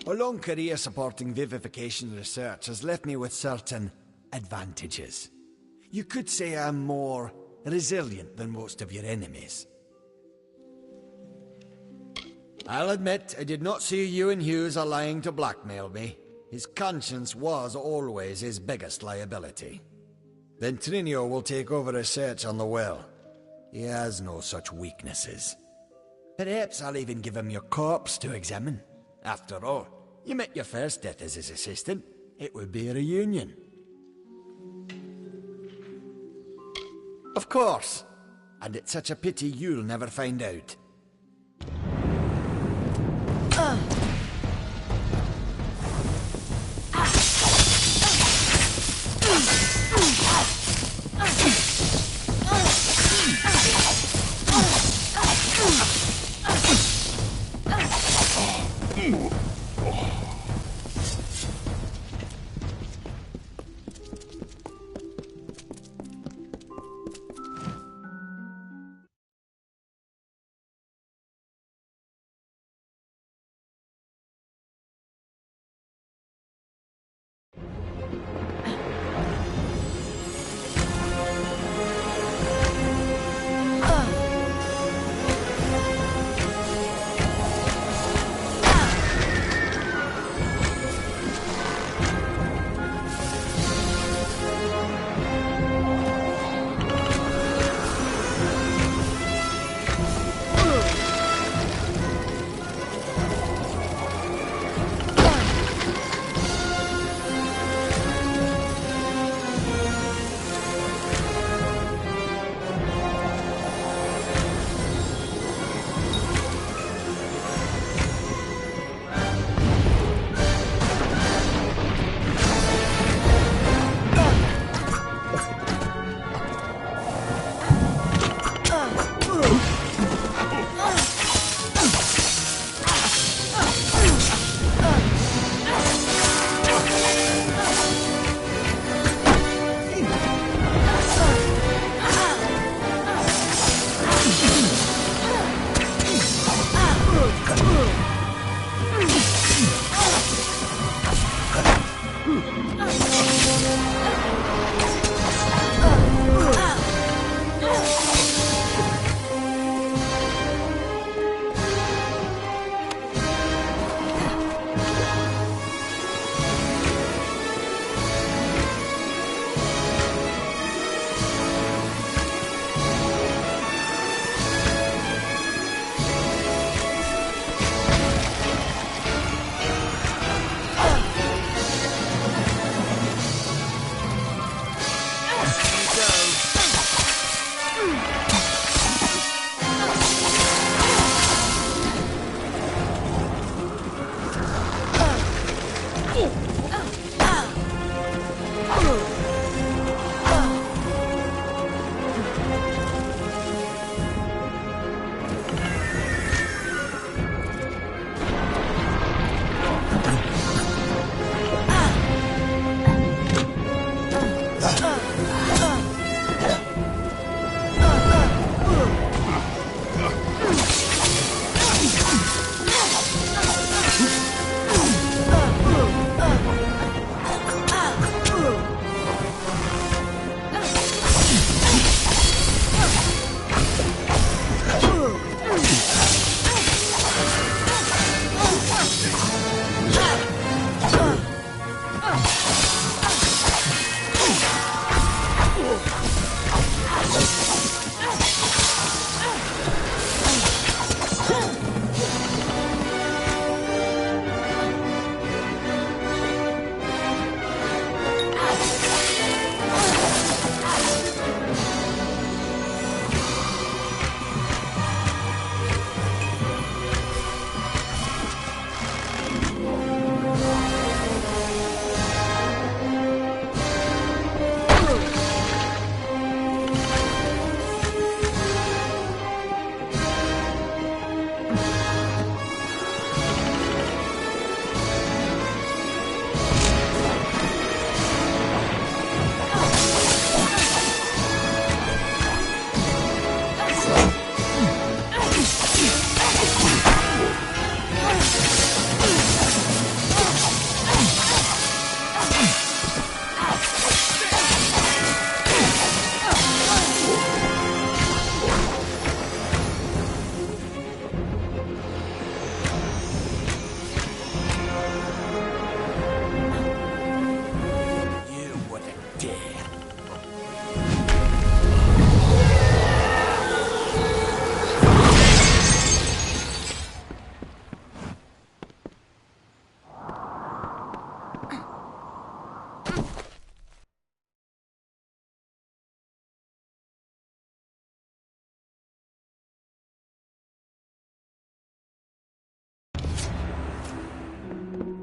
A long career supporting vivification research has left me with certain advantages. You could say I'm more resilient than most of your enemies. I'll admit I did not see Ewan Hughes a lying to blackmail me. His conscience was always his biggest liability. Ventrinio will take over research on the well. He has no such weaknesses. Perhaps I'll even give him your corpse to examine. After all, you met your first death as his assistant. It would be a reunion. Of course. And it's such a pity you'll never find out.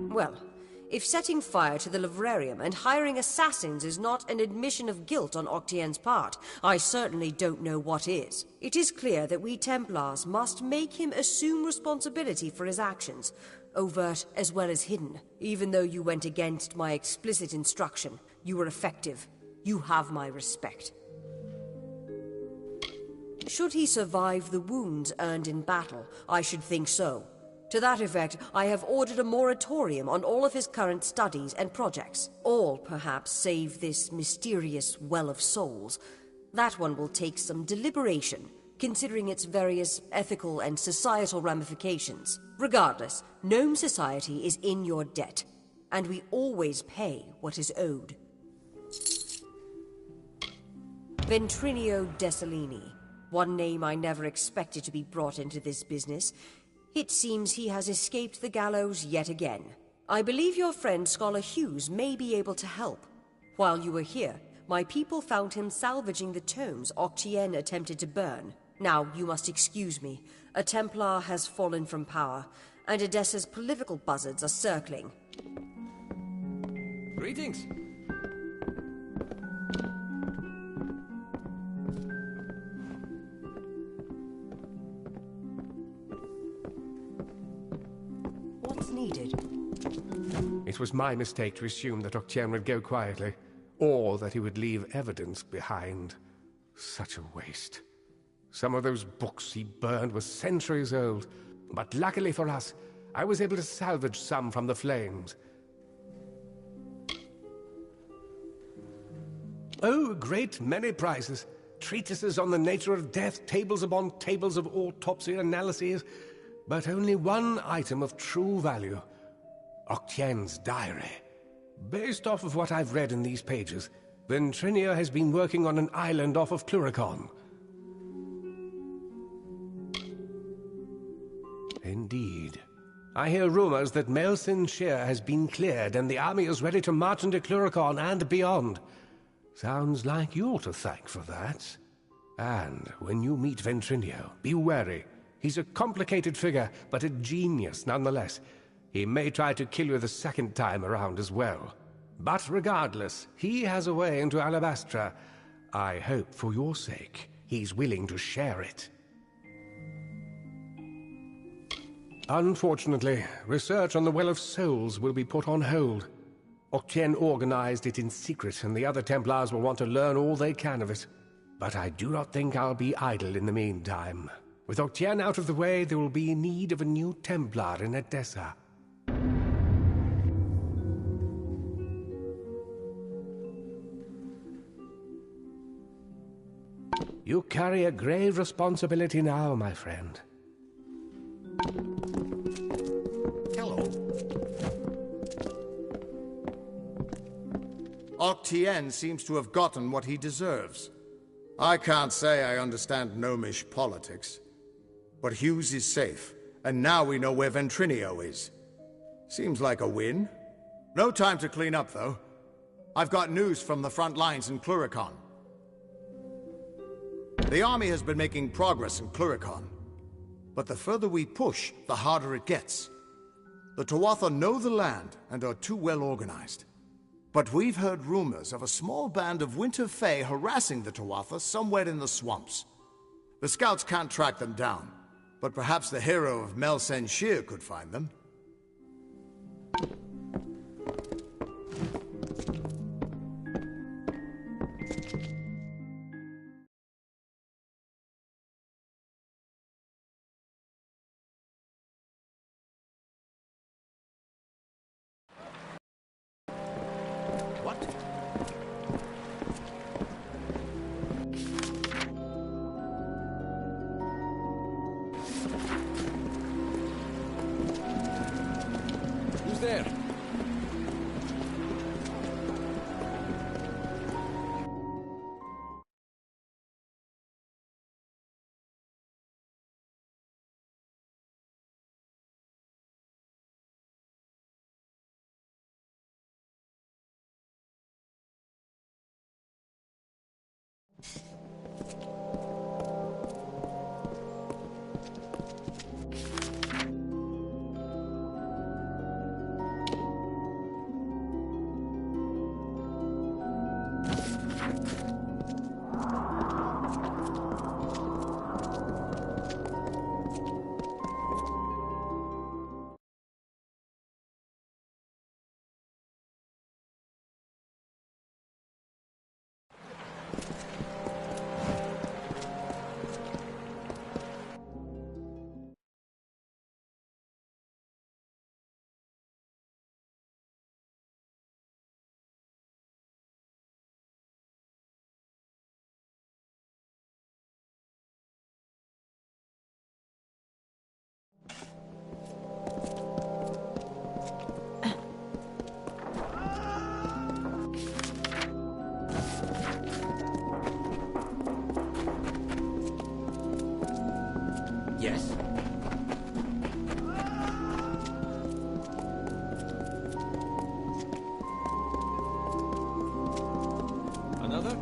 Well, if setting fire to the librarium and hiring assassins is not an admission of guilt on Octien's part, I certainly don't know what is. It is clear that we Templars must make him assume responsibility for his actions, overt as well as hidden. Even though you went against my explicit instruction, you were effective. You have my respect. Should he survive the wounds earned in battle, I should think so. To that effect, I have ordered a moratorium on all of his current studies and projects. All, perhaps, save this mysterious Well of Souls. That one will take some deliberation, considering its various ethical and societal ramifications. Regardless, Gnome Society is in your debt, and we always pay what is owed. Ventrinio Desalini. One name I never expected to be brought into this business. It seems he has escaped the gallows yet again. I believe your friend Scholar Hughes may be able to help. While you were here, my people found him salvaging the tomes Octien attempted to burn. Now, you must excuse me. A Templar has fallen from power, and Edessa's political buzzards are circling. Greetings. What's needed? It was my mistake to assume that Octien would go quietly, or that he would leave evidence behind. Such a waste. Some of those books he burned were centuries old, but luckily for us, I was able to salvage some from the flames. Oh, a great many prizes. Treatises on the nature of death, tables upon tables of autopsy analyses, but only one item of true value. Octien's diary. Based off of what I've read in these pages, Ventrinio has been working on an island off of Cluricon. Indeed. I hear rumors that Melsin Shear has been cleared and the army is ready to march into Cluricon and beyond. Sounds like you're to thank for that. And when you meet Ventrinio, be wary. He's a complicated figure, but a genius nonetheless. He may try to kill you the second time around as well. But regardless, he has a way into Alabastra. I hope for your sake, he's willing to share it. Unfortunately, research on the Well of Souls will be put on hold. Octien organized it in secret, and the other Templars will want to learn all they can of it. But I do not think I'll be idle in the meantime. With Octien out of the way, there will be need of a new Templar in Edessa. You carry a grave responsibility now, my friend. Hello. Octien seems to have gotten what he deserves. I can't say I understand gnomish politics, but Hughes is safe, and now we know where Ventrinio is. Seems like a win. No time to clean up, though. I've got news from the front lines in Cluricon. The army has been making progress in Cluricon, but the further we push, the harder it gets. The Tuatha know the land and are too well organized. But we've heard rumors of a small band of Winter Fae harassing the Tuatha somewhere in the swamps. The scouts can't track them down, but perhaps the hero of Melsin Shear could find them. Who's there? Yes? Another?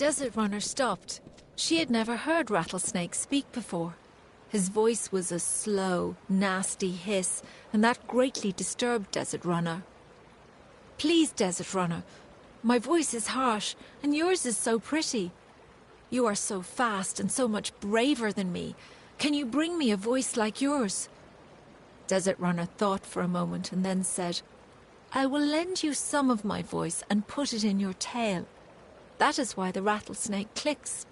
Desert Runner stopped. She had never heard Rattlesnake speak before. His voice was a slow, nasty hiss, and that greatly disturbed Desert Runner. Please, Desert Runner, my voice is harsh, and yours is so pretty. You are so fast and so much braver than me. Can you bring me a voice like yours? Desert Runner thought for a moment and then said, I will lend you some of my voice and put it in your tail. That is why the rattlesnake clicks.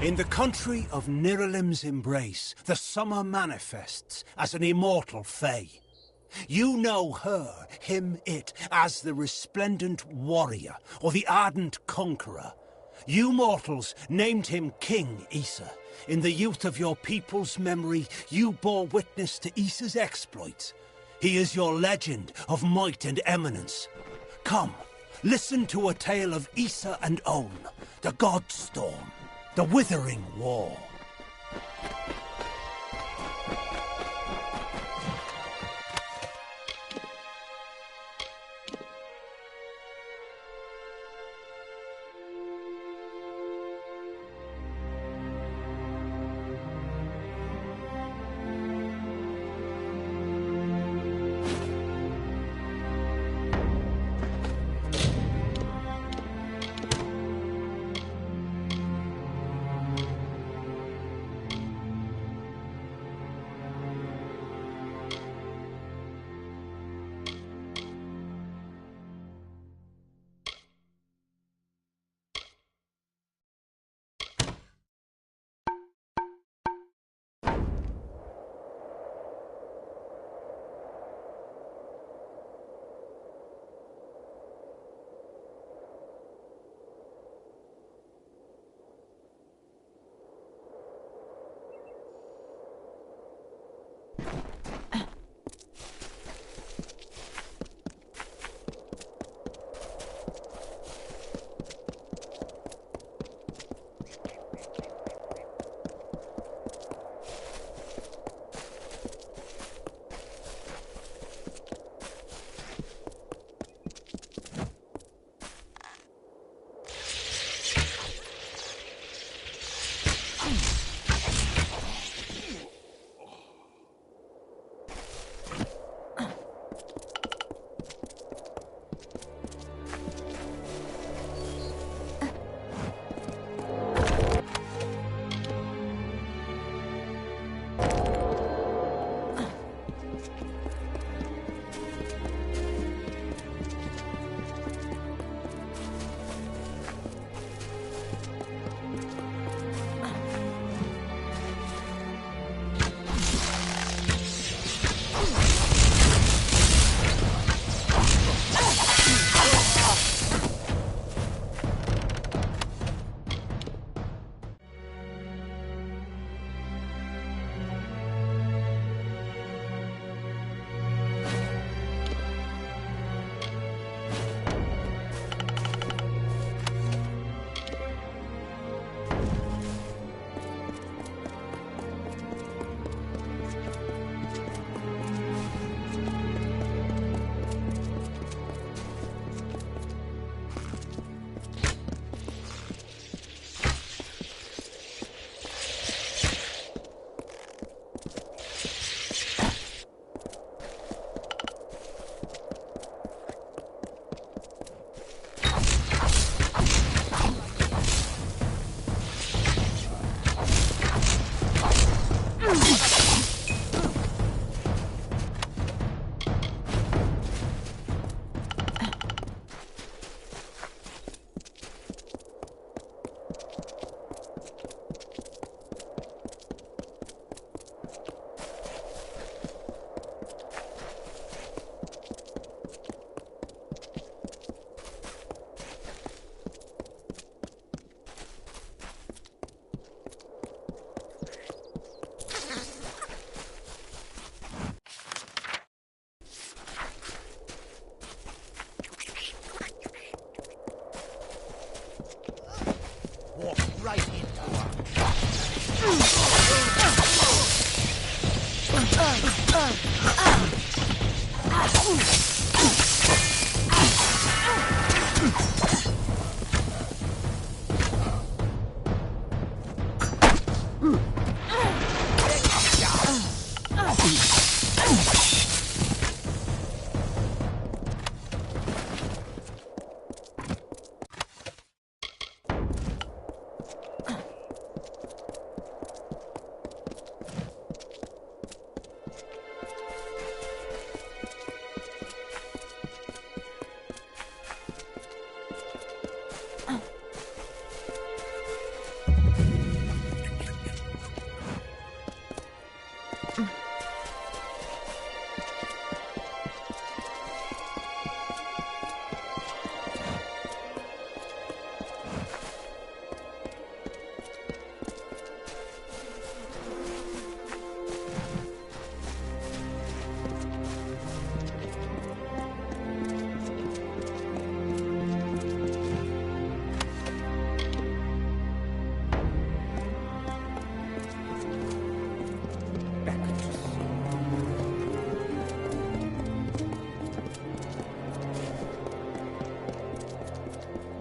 In the country of Niralim's embrace, the summer manifests as an immortal fae. You know her, him, it, as the resplendent warrior, or the ardent conqueror. You mortals named him King Issa. In the youth of your people's memory, you bore witness to Issa's exploits. He is your legend of might and eminence. Come, listen to a tale of Issa and On, the God Storm. The Withering War.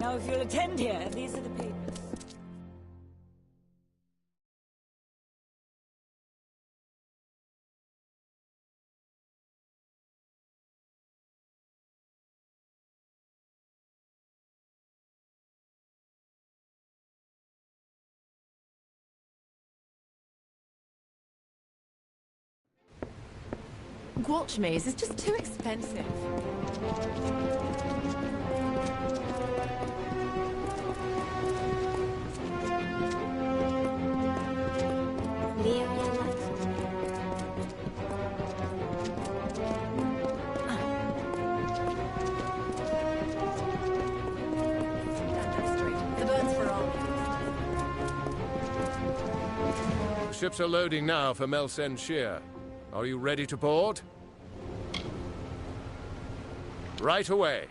Now, if you'll attend here, these are the papers. Watch me, is just too expensive. The birds for all. The ships are loading now for Melsen Shear. Are you ready to board? Right away.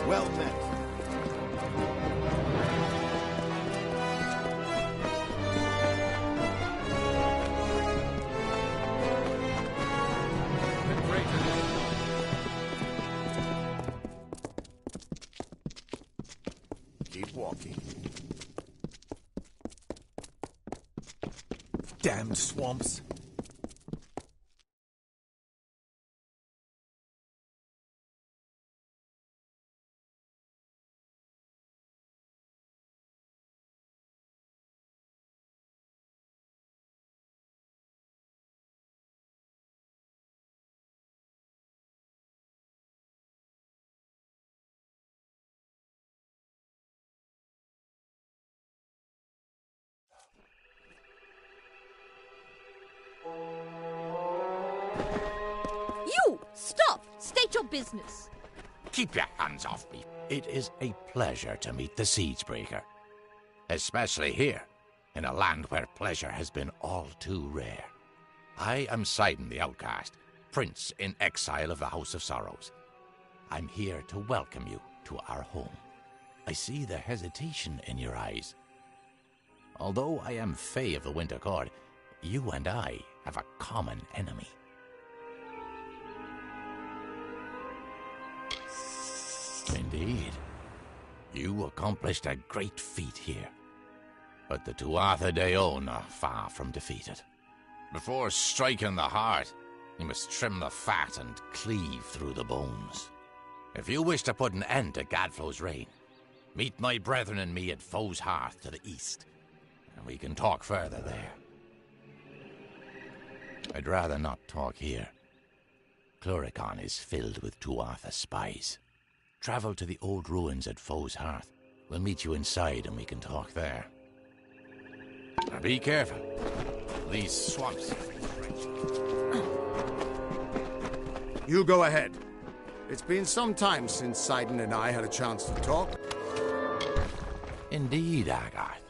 Well met. Keep walking. Damned swamps. You! Stop! State your business. Keep your hands off me. It is a pleasure to meet the Siegebreaker. Especially here, in a land where pleasure has been all too rare. I am Sidon the Outcast, Prince in exile of the House of Sorrows. I'm here to welcome you to our home. I see the hesitation in your eyes. Although I am Fae of the Winter Court, you and I have a common enemy. Indeed. You accomplished a great feat here. But the Tuatha De Own are far from defeated. Before striking the heart, you must trim the fat and cleave through the bones. If you wish to put an end to Gadflow's reign, meet my brethren and me at Foe's Hearth to the east, and we can talk further there. I'd rather not talk here. Cluricon is filled with Tuatha spies. Travel to the old ruins at Foe's Hearth. We'll meet you inside and we can talk there. Now be careful. These swamps. You go ahead. It's been some time since Sidon and I had a chance to talk. Indeed, Agarth.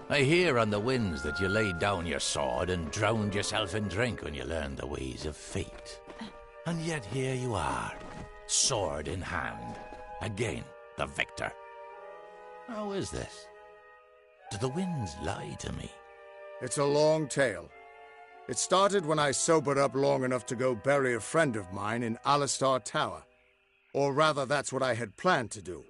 I hear on the winds that you laid down your sword and drowned yourself in drink when you learned the ways of fate. And yet here you are, sword in hand, again the victor. How is this? Do the winds lie to me? It's a long tale. It started when I sobered up long enough to go bury a friend of mine in Alistar Tower. Or rather, that's what I had planned to do.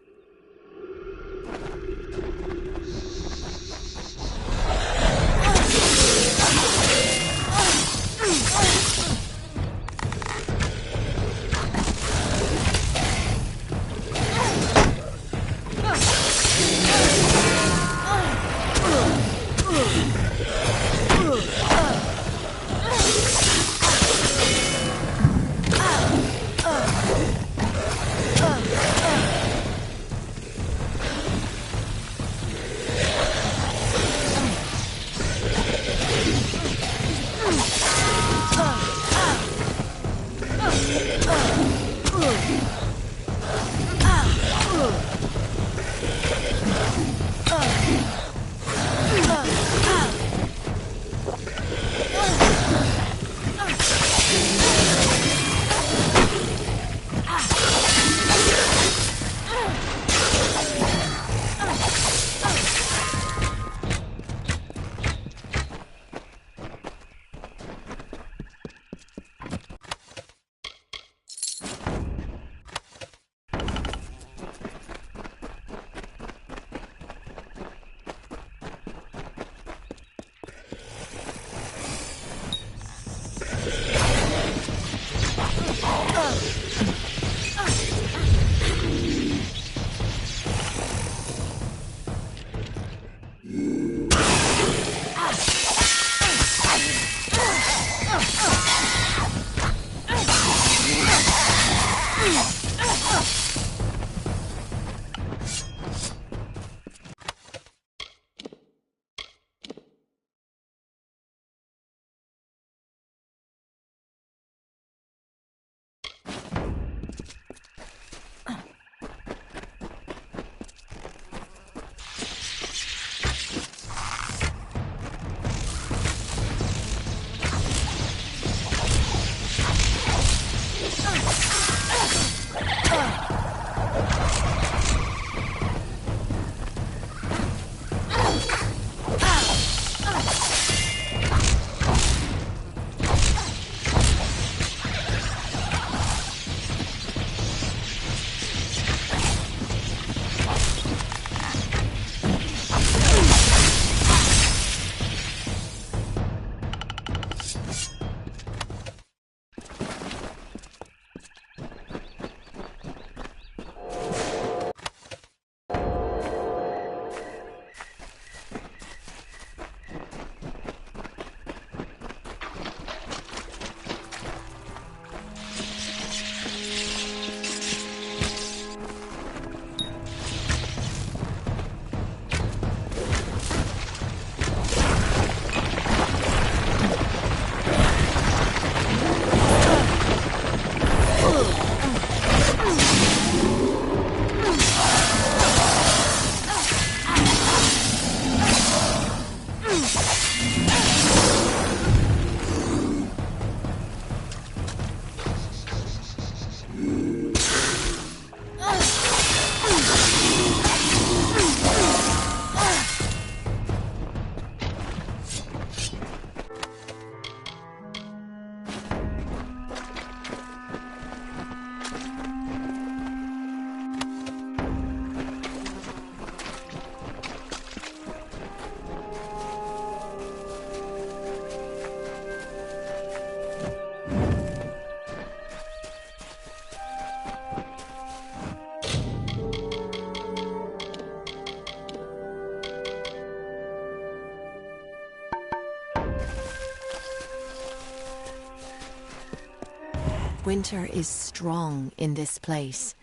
Winter is strong in this place.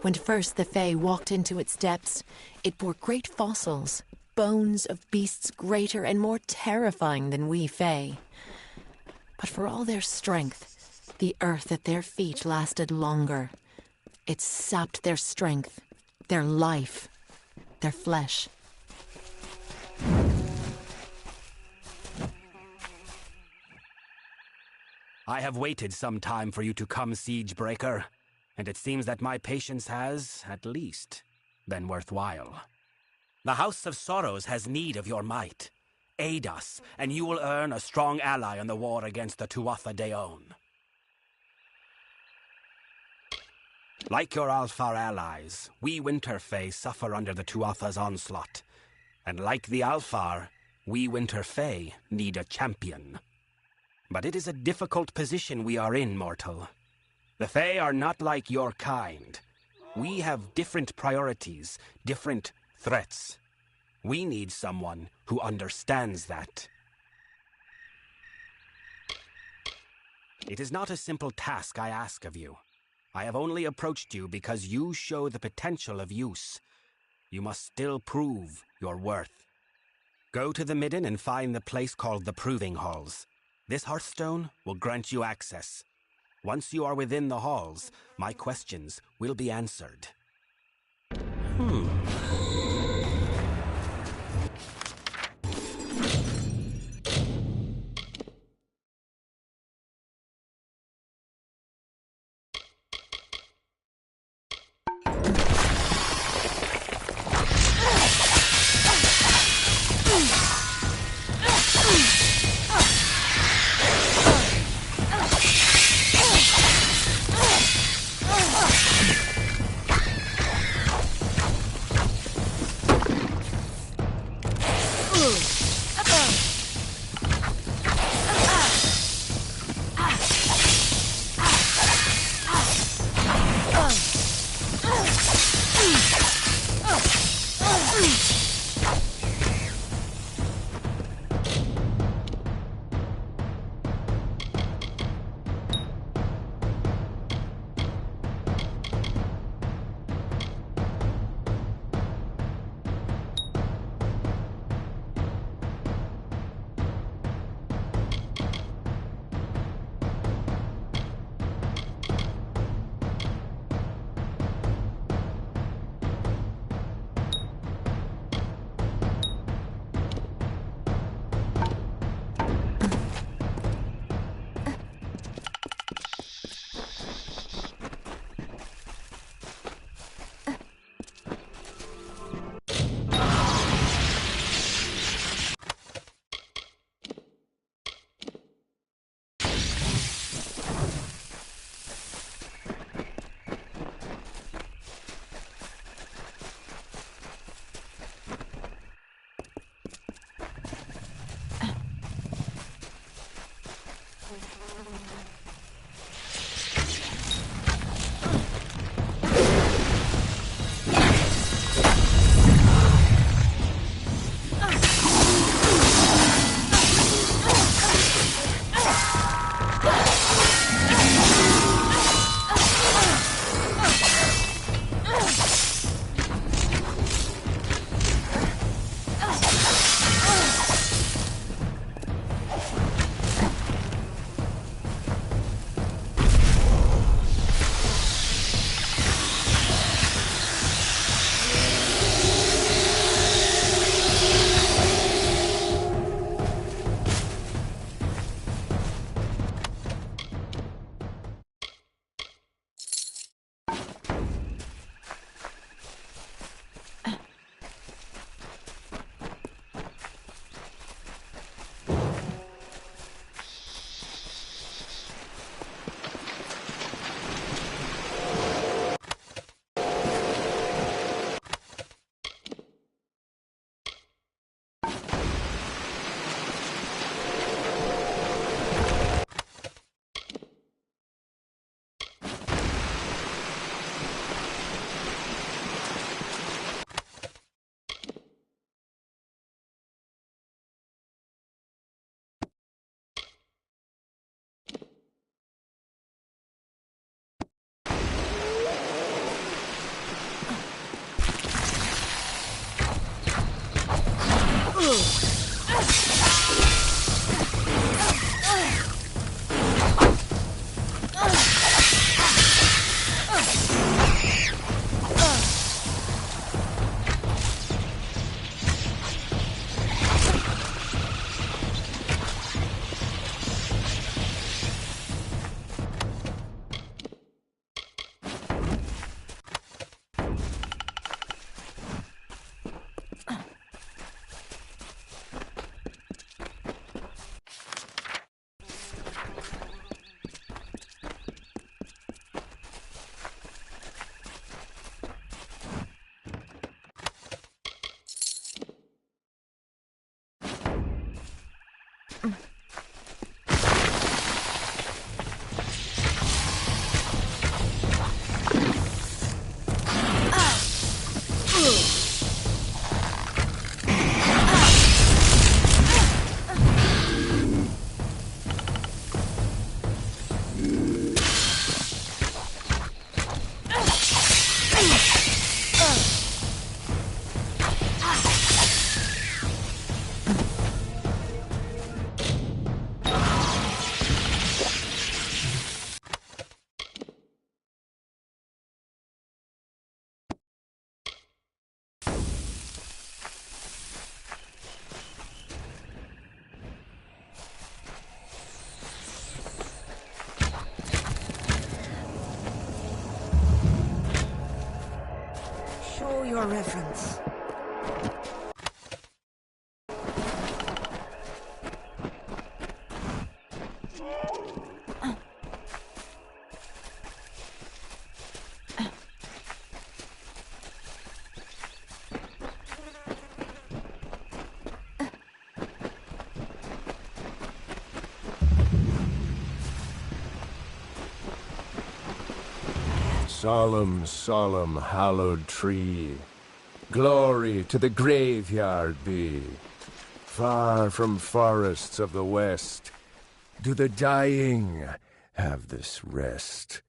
When first the Fae walked into its depths, it bore great fossils, bones of beasts greater and more terrifying than we Fae. But for all their strength, the earth at their feet lasted longer. It sapped their strength, their life, their flesh. I have waited some time for you to come, Siegebreaker, and it seems that my patience has, at least, been worthwhile. The House of Sorrows has need of your might. Aid us, and you will earn a strong ally in the war against the Tuatha Deon. Like your Alfar allies, we Winterfae suffer under the Tuatha's onslaught. And like the Alfar, we Winterfae need a champion. But it is a difficult position we are in, mortal. The Fae are not like your kind. We have different priorities, different threats. We need someone who understands that. It is not a simple task I ask of you. I have only approached you because you show the potential of use. You must still prove your worth. Go to the Midden and find the place called the Proving Halls. This Hearthstone will grant you access. Once you are within the halls, my questions will be answered. your reverence. Solemn, solemn, hallowed tree, glory to the graveyard be. Far from forests of the west, do the dying have this rest.